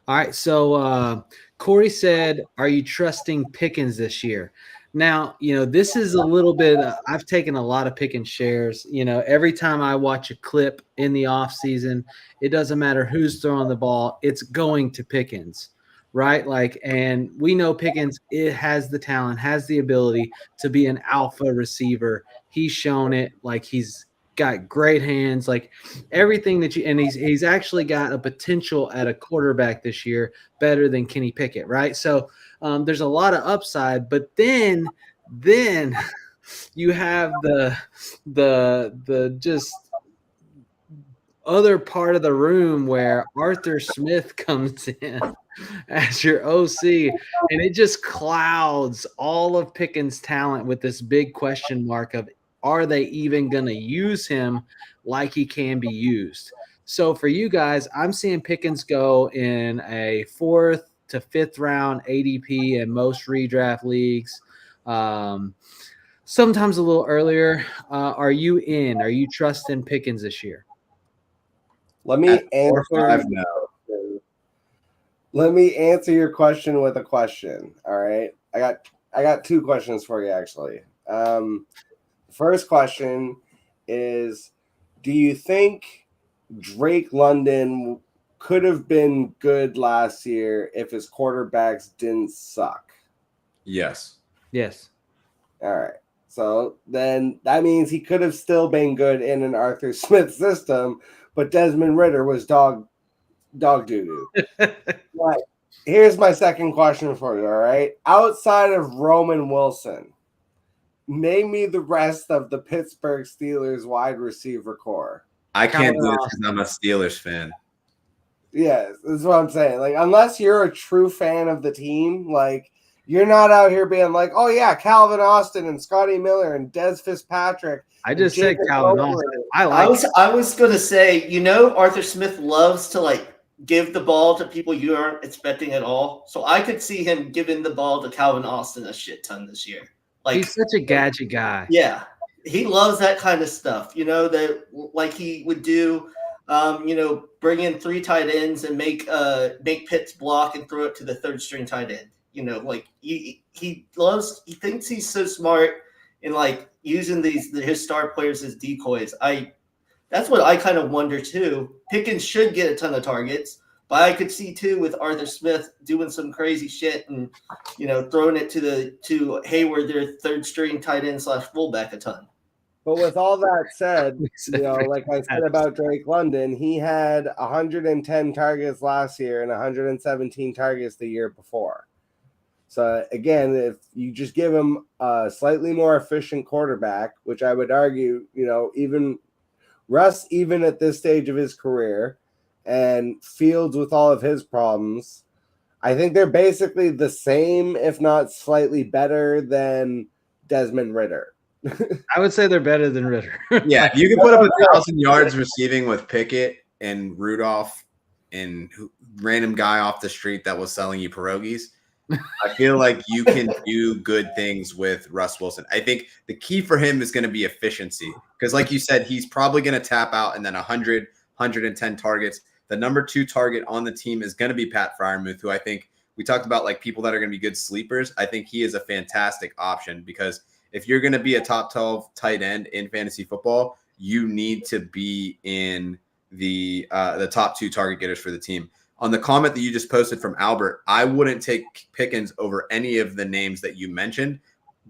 All right. So Corey said, are you trusting Pickens this year? Now, this is a little bit I've taken a lot of Pickens shares. Every time I watch a clip in the offseason, it doesn't matter who's throwing the ball. It's going to Pickens, right? And we know Pickens has the talent, has the ability to be an alpha receiver. He's shown it. He's got great hands, everything that and he's actually got a potential at a quarterback this year better than Kenny Pickett, right? So there's a lot of upside, but then you have the just other part of the room where Arthur Smith comes in as your OC, and it just clouds all of Pickens' talent with this big question mark of, are they even going to use him like he can be used? So for you guys, I'm seeing Pickens go in a 4th to 5th round ADP in most redraft leagues. Sometimes a little earlier. Are you trusting Pickens this year? Let me answer your question with a question. All right. I got 2 questions for you actually. First question is, do you think Drake London could have been good last year if his quarterbacks didn't suck? Yes. All right. So then that means he could have still been good in an Arthur Smith system, but Desmond Ridder was dog doo-doo. Right. Here's my second question for you, all right? Outside of Roman Wilson, name me the rest of the Pittsburgh Steelers wide receiver core. I can't do it because I'm a Steelers fan. Yes, that's what I'm saying. Unless you're a true fan of the team, you're not out here being like, oh yeah, Calvin Austin and Scotty Miller and Des Fitzpatrick. I just said Calvin Austin. I was going to say, Arthur Smith loves to give the ball to people you aren't expecting at all. So I could see him giving the ball to Calvin Austin a shit ton this year. He's such a gadget guy. Yeah, he loves that kind of stuff. That he would do. Bring in 3 tight ends and make Pitts block and throw it to the 3rd string tight end. He thinks he's so smart and like using his star players as decoys. That's what I kind of wonder too. Pickens should get a ton of targets, but I could see too with Arthur Smith doing some crazy shit and throwing it to Hayward, their third string tight end / fullback a ton. But with all that said, like I said about Drake London, he had 110 targets last year and 117 targets the year before. So again, if you just give him a slightly more efficient quarterback, which I would argue, even Russ, even at this stage of his career, and Fields with all of his problems, I think they're basically the same, if not slightly better than Desmond Ridder. I would say they're better than Ridder. Yeah, you can put up 1,000 yards receiving with Pickett and Rudolph and random guy off the street that was selling you pierogies. I feel like you can do good things with Russ Wilson. I think the key for him is going to be efficiency because, like you said, he's probably going to tap out and then 100, 110 targets. The number 2 target on the team is going to be Pat Freiermuth, who I think we talked about, like people that are going to be good sleepers. I think he is a fantastic option because if you're going to be a top 12 tight end in fantasy football, you need to be in the top 2 target getters for the team. On the comment that you just posted from Albert, I wouldn't take Pickens over any of the names that you mentioned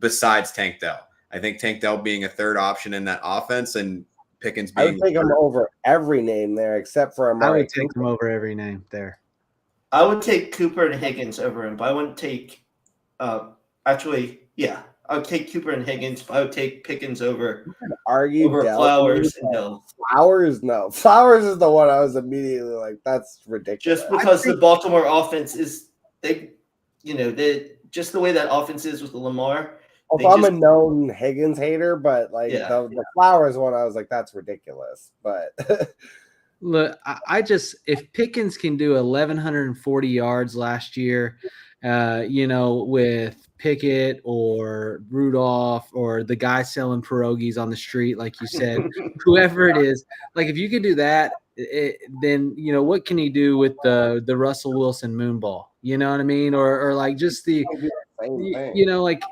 besides Tank Dell. I think Tank Dell being a third option in that offense and Pickens being – I would take him over every name there except for Amari. I would take him over every name there. I would take Cooper and Higgins over him, but I wouldn't take I would take Cooper and Higgins, but I would take Pickens over Flowers and Hill. Flowers, no. Flowers is the one I was immediately like, that's ridiculous. Just because the Baltimore offense is just the way that offense is with Lamar. I'm a known Higgins hater, but like the Flowers one, I was like, that's ridiculous. But look, if Pickens can do 1,140 yards last year, with Pickett or Rudolph or the guy selling pierogies on the street, like you said, whoever it is, like if you could do that, then what can he do with the Russell Wilson moonball? You know what I mean? Or like just like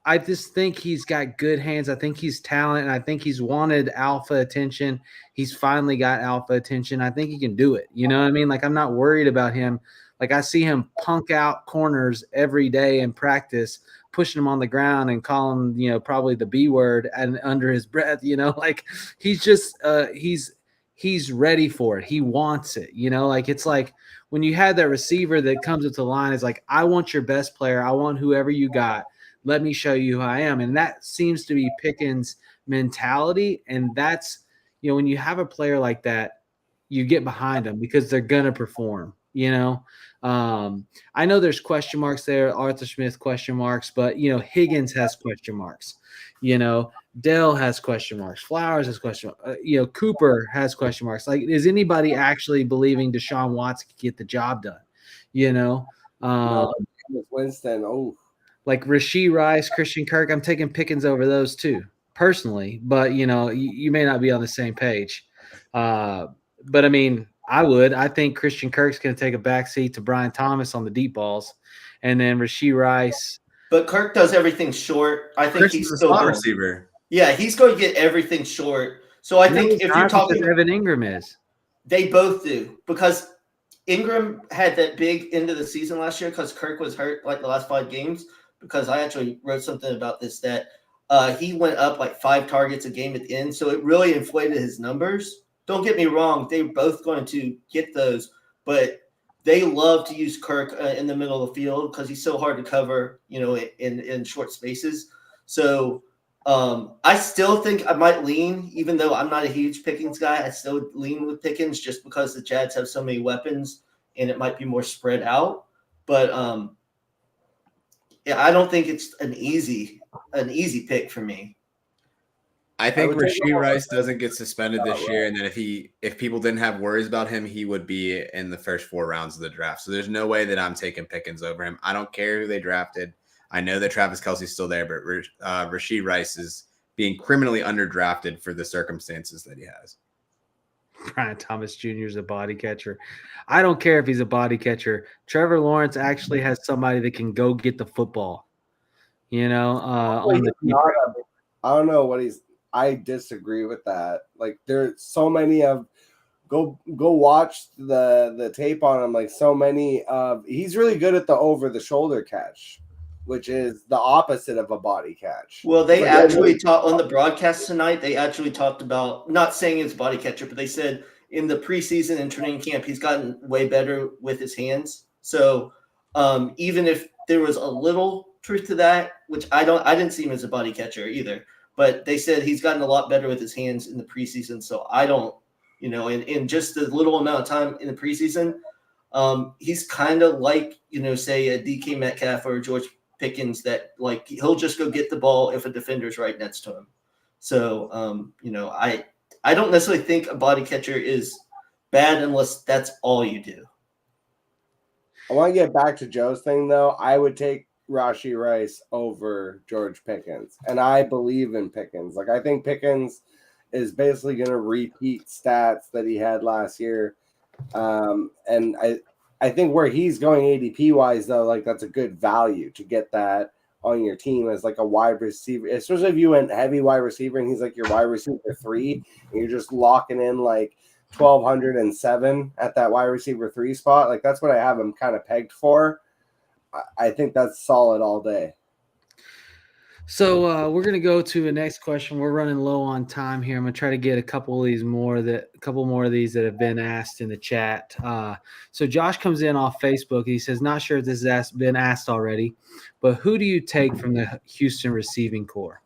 I just think he's got good hands. I think he's talent, and I think he's wanted alpha attention. He's finally got alpha attention. I think he can do it. You know what I mean? Like I'm not worried about him. Like I see him punk out corners every day in practice, pushing them on the ground and call him, probably the B word and under his breath, like he's just he's ready for it. He wants it, like it's like when you have that receiver that comes up to the line, it's like, I want your best player. I want whoever you got. Let me show you who I am. And that seems to be Pickens' mentality. And that's, when you have a player like that, you get behind them because they're going to perform. I know there's question marks there, Arthur Smith question marks, but Higgins has question marks, Dell has question marks, Flowers has question marks, Cooper has question marks. Like, is anybody actually believing Deshaun Watson can get the job done? Winston, like Rashee Rice, Christian Kirk, I'm taking Pickens over those two personally, but you may not be on the same page. But I mean, I think Christian Kirk's going to take a backseat to Brian Thomas on the deep balls, and then Rashee Rice. But Kirk does everything short. I think he's still a receiver. Yeah, he's going to get everything short. So I think if you're talking, Evan Ingram is. They both do, because Ingram had that big end of the season last year because Kirk was hurt like the last 5 games. Because I actually wrote something about this that he went up like 5 targets a game at the end, so it really inflated his numbers. Don't get me wrong; they're both going to get those, but they love to use Kirk in the middle of the field because he's so hard to cover, in short spaces. So I still think I might lean, even though I'm not a huge Pickens guy. I still lean with Pickens just because the Jags have so many weapons and it might be more spread out. But I don't think it's an easy pick for me. I think Rashee Rice doesn't get suspended this year, and then if people didn't have worries about him, he would be in the first 4 rounds of the draft. So there's no way that I'm taking Pickens over him. I don't care who they drafted. I know that Travis Kelce's still there, but Rashee Rice is being criminally underdrafted for the circumstances that he has. Brian Thomas Jr. is a body catcher. I don't care if he's a body catcher. Trevor Lawrence actually has somebody that can go get the football. I don't know what I disagree with that. Like there's so many of go watch the tape on him. Like so many of he's really good at the over the shoulder catch, which is the opposite of a body catch. Well, they Like, actually talked on the broadcast tonight. They actually talked about, not saying it's body catcher, but they said in the preseason and training camp, he's gotten way better with his hands. So even if there was a little truth to that, which I didn't see him as a body catcher either, but they said he's gotten a lot better with his hands in the preseason. So I don't, in just a little amount of time in the preseason, he's kind of like, say a DK Metcalf or a George Pickens, that like he'll just go get the ball if a defender's right next to him. So I don't necessarily think a body catcher is bad unless that's all you do. I want to get back to Joe's thing though. I would take Rashee Rice over George Pickens, and I believe in Pickens. Like I think Pickens is basically going to repeat stats that he had last year, and I think where he's going ADP wise though, like that's a good value to get that on your team as like a wide receiver, especially if you went heavy wide receiver and he's like your wide receiver 3, and you're just locking in like 1,207 at that wide receiver 3 spot. Like that's what I have him kind of pegged for. I think that's solid all day. So we're gonna go to the next question. We're running low on time here. I'm gonna try to get a couple more of these that have been asked in the chat. So Josh comes in off Facebook. He says, "Not sure if this has been asked already, but who do you take from the Houston receiving core?"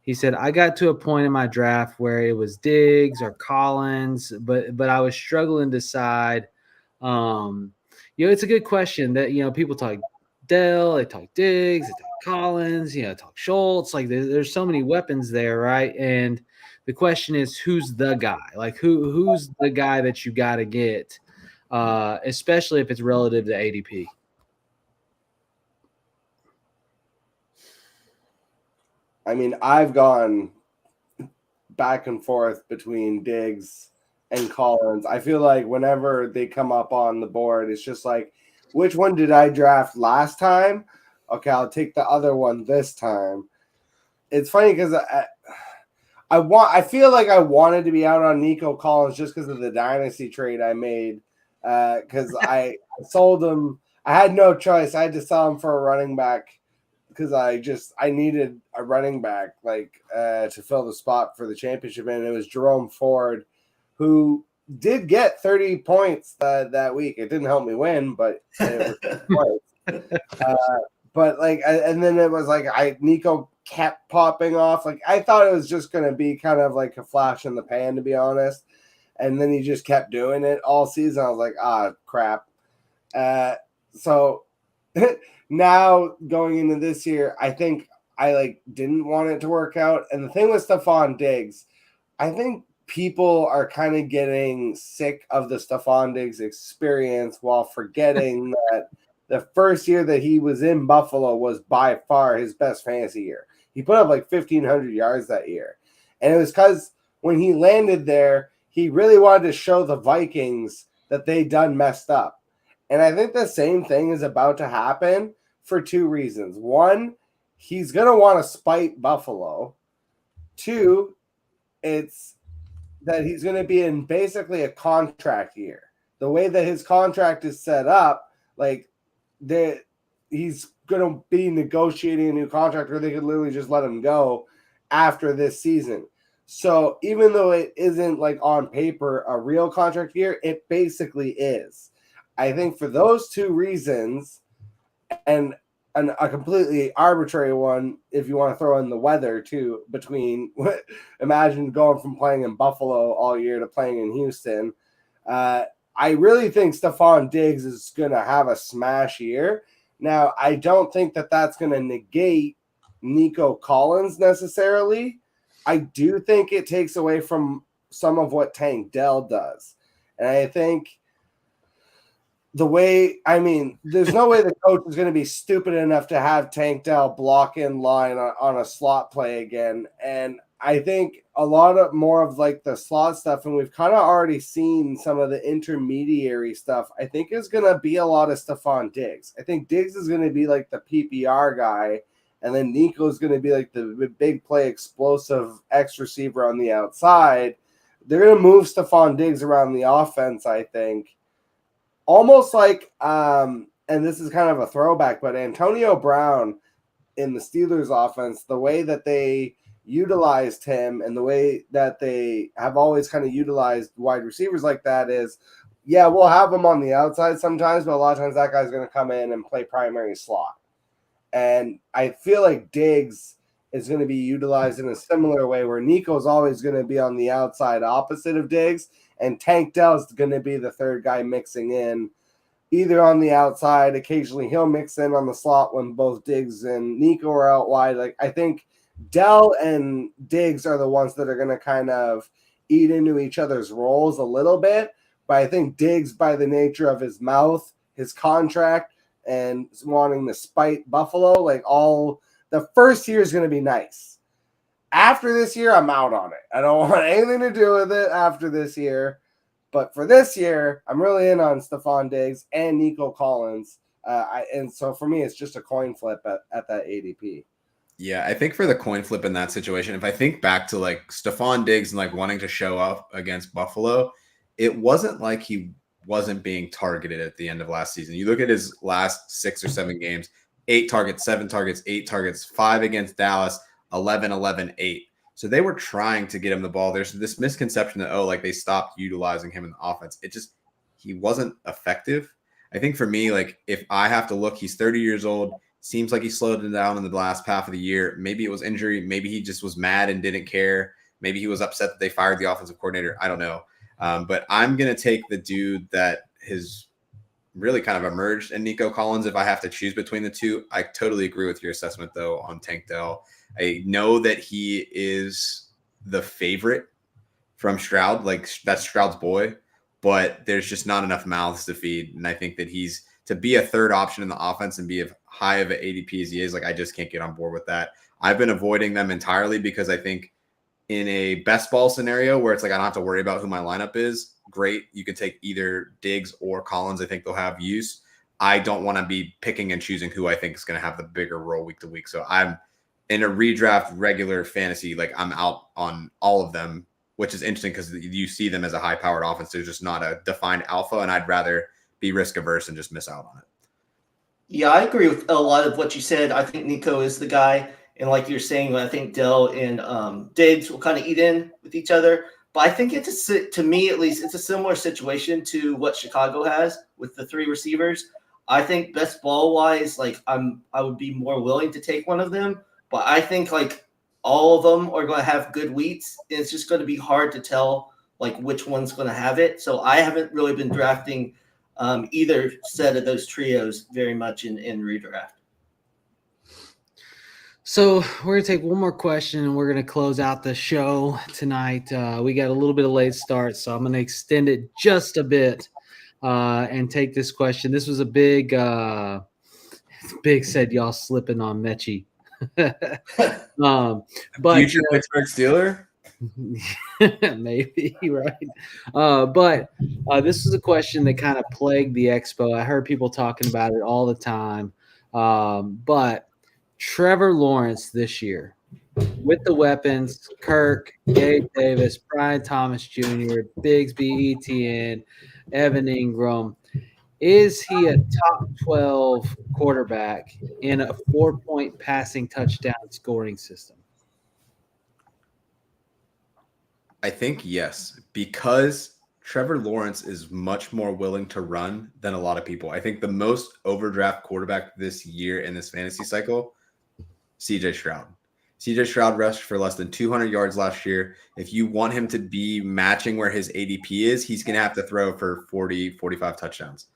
He said, "I got to a point in my draft where it was Diggs or Collins, but I was struggling to decide." It's a good question that people talk Dell, they talk Diggs, they talk Collins, talk Schultz. Like there's so many weapons there, right? And the question is, who's the guy? Like who's the guy that you got to get, especially if it's relative to ADP. I mean, I've gone back and forth between Diggs and Collins. I feel like whenever they come up on the board, it's just like, which one did I draft last time? Okay, I'll take the other one this time. It's funny because I feel like I wanted to be out on Nico Collins just because of the dynasty trade I made. Because I sold him. I had no choice. I had to sell him for a running back because I needed a running back to fill the spot for the championship, and it was Jerome Ford, who did get 30 points that week. It didn't help me win, but it was and then it was like Nico kept popping off. Like I thought it was just going to be kind of like a flash in the pan, to be honest. And then he just kept doing it all season. I was like, crap. So now going into this year, I think I didn't want it to work out. And the thing with Stephon Diggs, I think people are kind of getting sick of the Stephon Diggs experience while forgetting that the first year that he was in Buffalo was by far his best fantasy year. He put up 1,500 yards that year. And it was because when he landed there, he really wanted to show the Vikings that they done messed up. And I think the same thing is about to happen for 2 reasons. 1, he's going to want to spite Buffalo. 2, it's that he's going to be in basically a contract year. The way that his contract is set up, he's going to be negotiating a new contract, or they could literally just let him go after this season. So even though it isn't on paper a real contract year, it basically is. I think for those 2 reasons, and a completely arbitrary one, if you want to throw in the weather too, between imagine going from playing in Buffalo all year to playing in Houston. I really think Stephon Diggs is going to have a smash year. Now, I don't think that that's going to negate Nico Collins necessarily. I do think it takes away from some of what Tank Dell does. And I think there's no way the coach is going to be stupid enough to have Tank Dell block in line on a slot play again. And I think a lot of more of the slot stuff, and we've kind of already seen some of the intermediary stuff, I think is going to be a lot of Stephon Diggs. I think Diggs is going to be the PPR guy, and then Nico's going to be like the big play, explosive X receiver on the outside. They're going to move Stephon Diggs around the offense, I think. Almost like, and this is kind of a throwback, but Antonio Brown in the Steelers offense, the way that they utilized him and the way that they have always kind of utilized wide receivers like that is, yeah, we'll have him on the outside sometimes, but a lot of times that guy's going to come in and play primary slot. And I feel like Diggs is going to be utilized in a similar way where Nico's always going to be on the outside opposite of Diggs, and Tank Dell's going to be the third guy mixing in either on the outside. Occasionally he'll mix in on the slot when both Diggs and Nico are out wide. Like, I think Dell and Diggs are the ones that are going to kind of eat into each other's roles a little bit. But I think Diggs, by the nature of his mouth, his contract, and wanting to spite Buffalo, like all the first year is going to be nice. After this year, I'm out on it. I don't want anything to do with it after this year. But for this year, I'm really in on Stephon Diggs and Nico Collins. And so for me, it's just a coin flip at that ADP. Yeah, I think for the coin flip in that situation, if I think back to like Stephon Diggs and like wanting to show up against Buffalo, it wasn't like he wasn't being targeted at the end of last season. You look at his last 6 or 7 games, 8 targets, 7 targets, 8 targets, 5 against Dallas, 11, 11, 8. So they were trying to get him the ball. There's this misconception that, like they stopped utilizing him in the offense. He wasn't effective. I think for me, like if I have to look, he's 30 years old. Seems like he slowed it down in the last half of the year. Maybe it was injury. Maybe he just was mad and didn't care. Maybe he was upset that they fired the offensive coordinator. I don't know. But I'm going to take the dude that has really kind of emerged in Nico Collins if I have to choose between the two. I totally agree with your assessment, though, on Tank Dell. I know that he is the favorite from Stroud. Like, that's Stroud's boy. But there's just not enough mouths to feed. And I think that to be a third option in the offense and be as high of an ADP as he is, like, I just can't get on board with that. I've been avoiding them entirely because I think in a best ball scenario where it's like I don't have to worry about who my lineup is, great. You can take either Diggs or Collins. I think they'll have use. I don't want to be picking and choosing who I think is going to have the bigger role week to week. So I'm in a redraft regular fantasy, like I'm out on all of them, which is interesting because you see them as a high-powered offense. There's just not a defined alpha, and I'd rather be risk-averse and just miss out on it. Yeah, I agree with a lot of what you said. I think Nico is the guy. And like you're saying, I think Dell and Diggs will kind of eat in with each other. But I think to me, at least, it's a similar situation to what Chicago has with the 3 receivers. I think best ball-wise, like I would be more willing to take one of them. But I think like all of them are going to have good weeks. And it's just going to be hard to tell like which one's going to have it. So I haven't really been drafting either set of those trios very much in redraft. So we're going to take one more question and we're going to close out the show tonight. We got a little bit of late start, so I'm going to extend it just a bit and take this question. This was a big said y'all slipping on Mechie. But future Pittsburgh Steeler? Maybe, right? But this is a question that kind of plagued the expo. I heard people talking about it all the time. But Trevor Lawrence this year with the weapons, Kirk, Gabe Davis, Brian Thomas Jr., Bigsby, ETN, Evan Ingram. Is he a top 12 quarterback in a 4-point passing touchdown scoring system? I think yes, because Trevor Lawrence is much more willing to run than a lot of people. I think the most overdraft quarterback this year in this fantasy cycle, CJ Stroud. CJ Stroud rushed for less than 200 yards last year. If you want him to be matching where his ADP is, he's going to have to throw for 40, 45 touchdowns.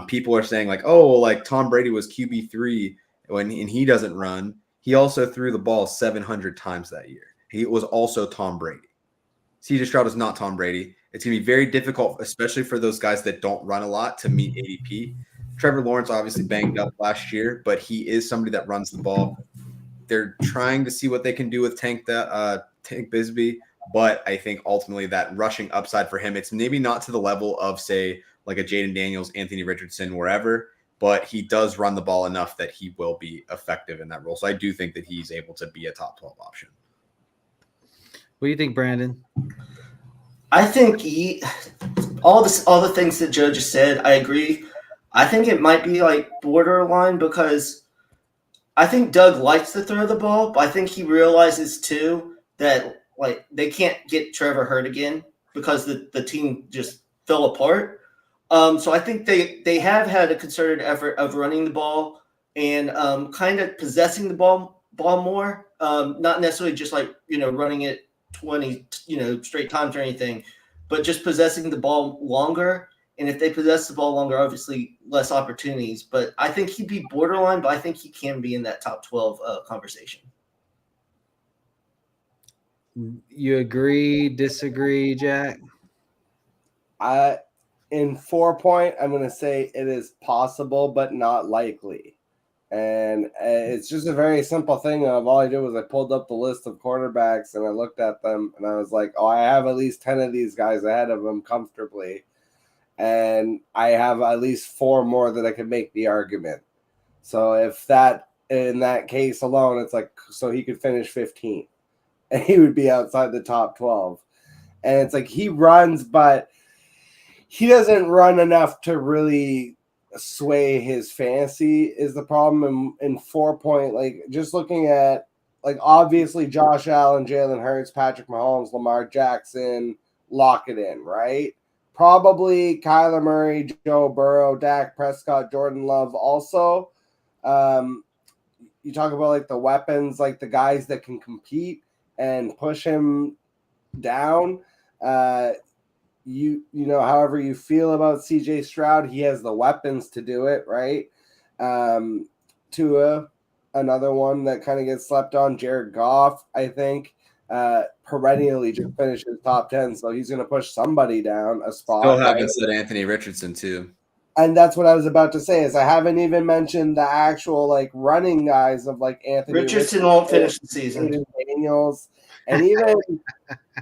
People are saying like, oh, well, like Tom Brady was QB3 and he doesn't run. He also threw the ball 700 times that year. He was also Tom Brady. CJ Stroud is not Tom Brady. It's going to be very difficult, especially for those guys that don't run a lot, to meet ADP. Trevor Lawrence obviously banged up last year, but he is somebody that runs the ball. They're trying to see what they can do with Tank Bigsby, but I think ultimately that rushing upside for him, it's maybe not to the level of, say, like a Jaden Daniels, Anthony Richardson, wherever, but he does run the ball enough that he will be effective in that role. So I do think that he's able to be a top 12 option. What do you think, Brandon? I think all the things that Joe just said, I agree. I think it might be like borderline because I think Doug likes to throw the ball, but I think he realizes too that like they can't get Trevor hurt again because the team just fell apart. So I think they have had a concerted effort of running the ball and kind of possessing the ball more, not necessarily just like running it 20 straight times or anything, but just possessing the ball longer. And if they possess the ball longer, obviously less opportunities. But I think he'd be borderline, but I think he can be in that top 12 conversation. You agree, disagree, Jack? In 4-point, I'm going to say it is possible, but not likely. And it's just a very simple thing of all I did was I pulled up the list of quarterbacks and I looked at them and I was like, oh, I have at least 10 of these guys ahead of them comfortably. And I have at least 4 more that I could make the argument. So if that, in that case alone, it's like, so he could finish 15 and he would be outside the top 12. And it's like he runs, but he doesn't run enough to really sway his fantasy is the problem in 4-point. Like just looking at like obviously Josh Allen, Jalen Hurts, Patrick Mahomes, Lamar Jackson, lock it in, right? Probably Kyler Murray, Joe Burrow, Dak Prescott, Jordan Love also. You talk about like the weapons, like the guys that can compete and push him down. However you feel about CJ Stroud, he has the weapons to do it, right? Tua, another one that kind of gets slept on. Jared Goff, I think, perennially just finishes top 10, so he's going to push somebody down a spot. Still haven't said Anthony Richardson too. And that's what I was about to say is I haven't even mentioned the actual like running guys of like Anthony Richardson won't finish the season. Daniels, and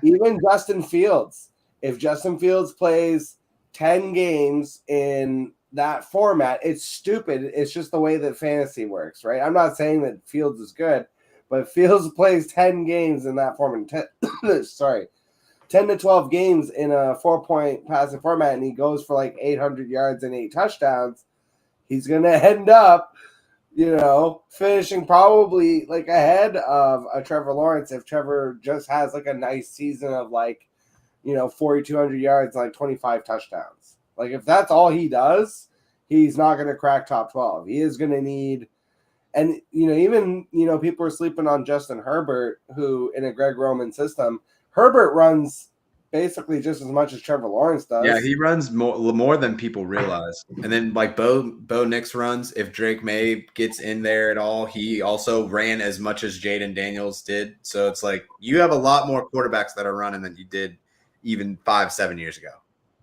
even Justin Fields. If Justin Fields plays 10 games in that format, it's stupid. It's just the way that fantasy works, right? I'm not saying that Fields is good, but if Fields plays 10 games in that format, 10 to 12 games in a 4-point passing format, and he goes for like 800 yards and 8 touchdowns, he's going to end up, finishing probably like ahead of a Trevor Lawrence if Trevor just has like a nice season of like, 4,200 yards, like 25 touchdowns. Like if that's all he does, he's not going to crack top 12. He is going to need, and even people are sleeping on Justin Herbert, who in a Greg Roman system, Herbert runs basically just as much as Trevor Lawrence does. Yeah, he runs more than people realize. And then like Bo Nix runs. If Drake May gets in there at all, he also ran as much as Jaden Daniels did. So it's like you have a lot more quarterbacks that are running than you did even 5-7 years ago.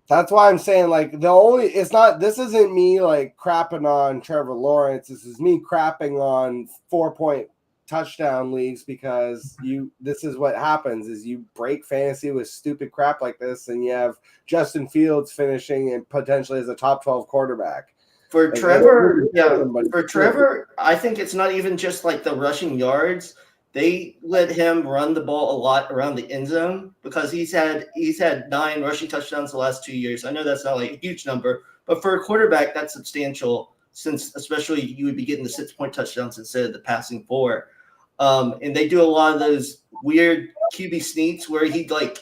That's why I'm saying like this isn't me like crapping on Trevor Lawrence. This is me crapping on 4-point touchdown leagues because this is what happens is you break fantasy with stupid crap like this and you have Justin Fields finishing and potentially as a top 12 quarterback. For Trevor, I think it's not even just like the rushing yards. They let him run the ball a lot around the end zone because he's had 9 rushing touchdowns the last 2 years. I know that's not like a huge number, but for a quarterback, that's substantial since especially you would be getting the 6-point touchdowns instead of the passing 4. And they do a lot of those weird QB sneaks where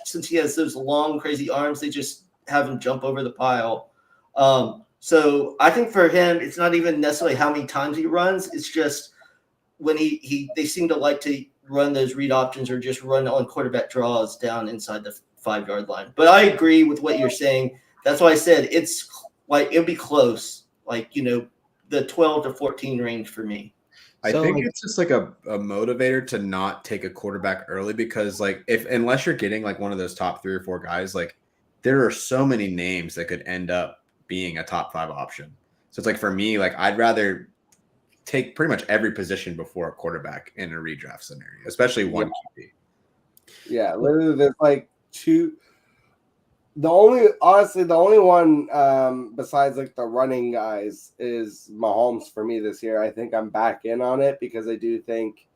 since he has those long, crazy arms, they just have him jump over the pile. So I think for him, it's not even necessarily how many times he runs. It's just when they seem to like to run those read options or just run on quarterback draws down inside the 5-yard line. But I agree with what you're saying. That's why I said it's like it'll be close, like the 12 to 14 range for me. I think it's just like a motivator to not take a quarterback early because like unless you're getting like one of those top 3 or 4 guys, like there are so many names that could end up being a top 5 option. So it's like for me, like I'd rather take pretty much every position before a quarterback in a redraft scenario, especially one QB. Yeah, literally there's like 2 The only one besides like the running guys is Mahomes for me this year. I think I'm back in on it because I do think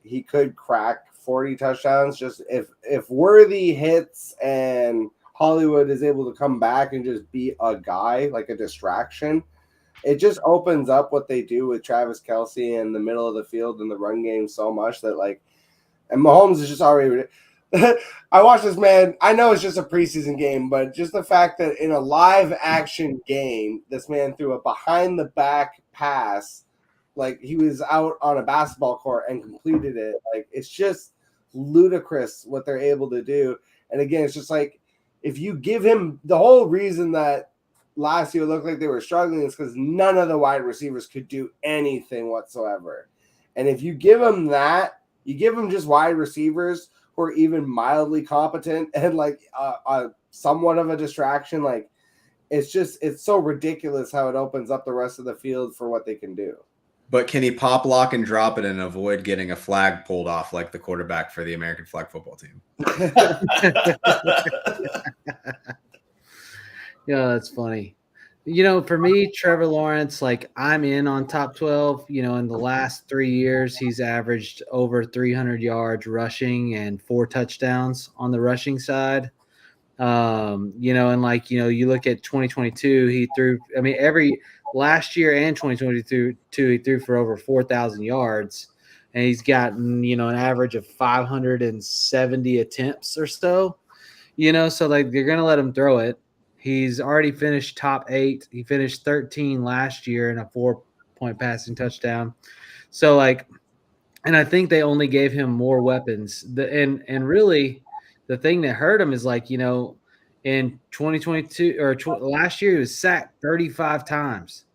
he could crack 40 touchdowns. Just if Worthy hits and Hollywood is able to come back and just be a guy, like a distraction, it just opens up what they do with Travis Kelce in the middle of the field in the run game so much that like, and Mahomes is just already. I watched this man. I know it's just a preseason game, but just the fact that in a live action game, this man threw a behind the back pass, like he was out on a basketball court and completed it. Like it's just ludicrous what they're able to do. And again, it's just like if you give him the whole reason that last year looked like they were struggling is because none of the wide receivers could do anything whatsoever. And if you give him that, you give him just wide receivers who are even mildly competent and like somewhat of a distraction. Like it's so ridiculous how it opens up the rest of the field for what they can do. But can he pop, lock, and drop it and avoid getting a flag pulled off like the quarterback for the American flag football team? Yeah, that's funny. For me, Trevor Lawrence, like I'm in on top 12. In the last 3 years, he's averaged over 300 yards rushing and 4 touchdowns on the rushing side. And you look at 2022, he threw, last year and 2022, he threw for over 4,000 yards. And he's gotten, an average of 570 attempts or so, so like they're going to let him throw it. He's already finished top 8. He finished 13 last year in a 4-point passing touchdown. So like, and I think they only gave him more weapons. And really the thing that hurt him is like, in 2022 or last year, he was sacked 35 times.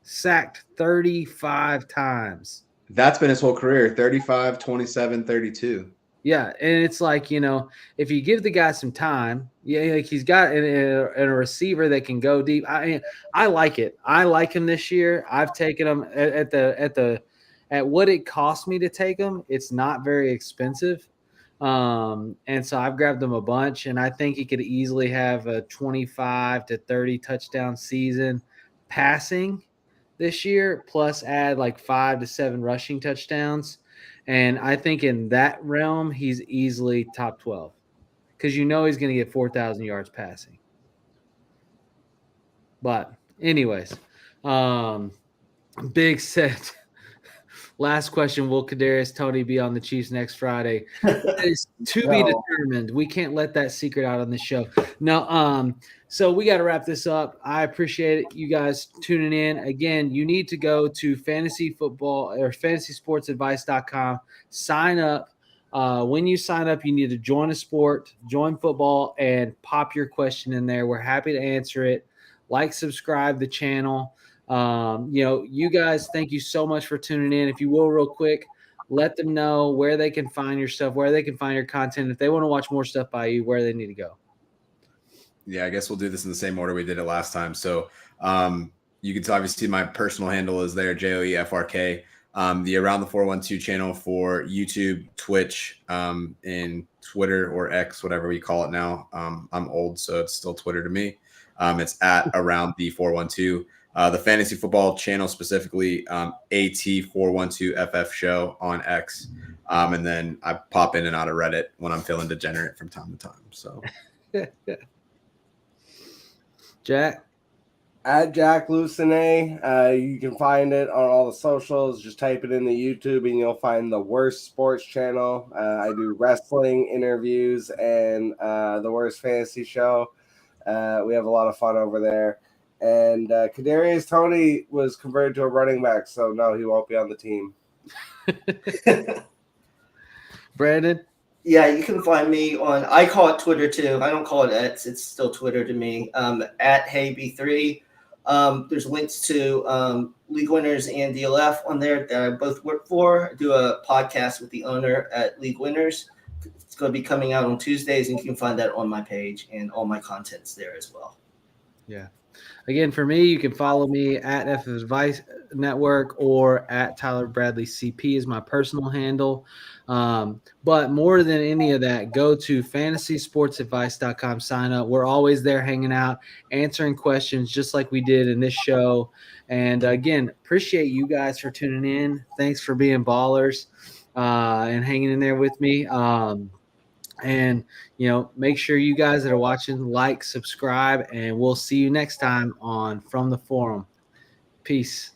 Sacked 35 times. That's been his whole career, 35, 27, 32. Yeah, and it's like, if you give the guy some time, like he's got a receiver that can go deep. I like it. I like him this year. I've taken him at what it cost me to take him. It's not very expensive. And so I've grabbed him a bunch, and I think he could easily have a 25 to 30 touchdown season passing this year, plus add like 5 to 7 rushing touchdowns. And I think in that realm, he's easily top 12 because he's going to get 4,000 yards passing. But anyways, big set. Last question: will Kadarius Toney be on the Chiefs next Friday? That is to be determined. We can't let that secret out on the show. No. So we got to wrap this up. I appreciate it, you guys tuning in. Again, you need to go to fantasy football or fantasysportsadvice.com. Sign up. When you sign up, you need to join a sport, join football, and pop your question in there. We're happy to answer it. Like, subscribe the channel. You guys, thank you so much for tuning in. If you will, real quick, let them know where they can find your stuff, where they can find your content. If they want to watch more stuff by you, where they need to go. Yeah, I guess we'll do this in the same order we did it last time. So you can obviously see my personal handle is there, JOEFRK. The Around the 412 channel for YouTube, Twitch, and Twitter or X, whatever we call it now. I'm old, so it's still Twitter to me. It's at Around the 412. The fantasy football channel specifically, AT412FF show on X. And then I pop in and out of Reddit when I'm feeling degenerate from time to time. So Jack? At Jack Lucene. You can find it on all the socials. Just type it in the YouTube and you'll find the Worst Sports channel. I do wrestling interviews and the Worst Fantasy Show. We have a lot of fun over there. And Kadarius Toney was converted to a running back, so no, he won't be on the team. Brandon? Yeah, you can find me on, I call it Twitter too. I don't call it X. It's still Twitter to me. At HeyB3. There's links to League Winners and DLF on there that I both work for. I do a podcast with the owner at League Winners. It's going to be coming out on Tuesdays, and you can find that on my page, and all my content's there as well. Yeah. Again, for me, you can follow me at Network or at Tyler Bradley CP is my personal handle. But more than any of that, go to fantasysportsadvice.com, sign up. We're always there hanging out, answering questions just like we did in this show. And again, appreciate you guys for tuning in. Thanks for being ballers and hanging in there with me. And, make sure you guys that are watching, like, subscribe, and we'll see you next time on From the Forum. Peace.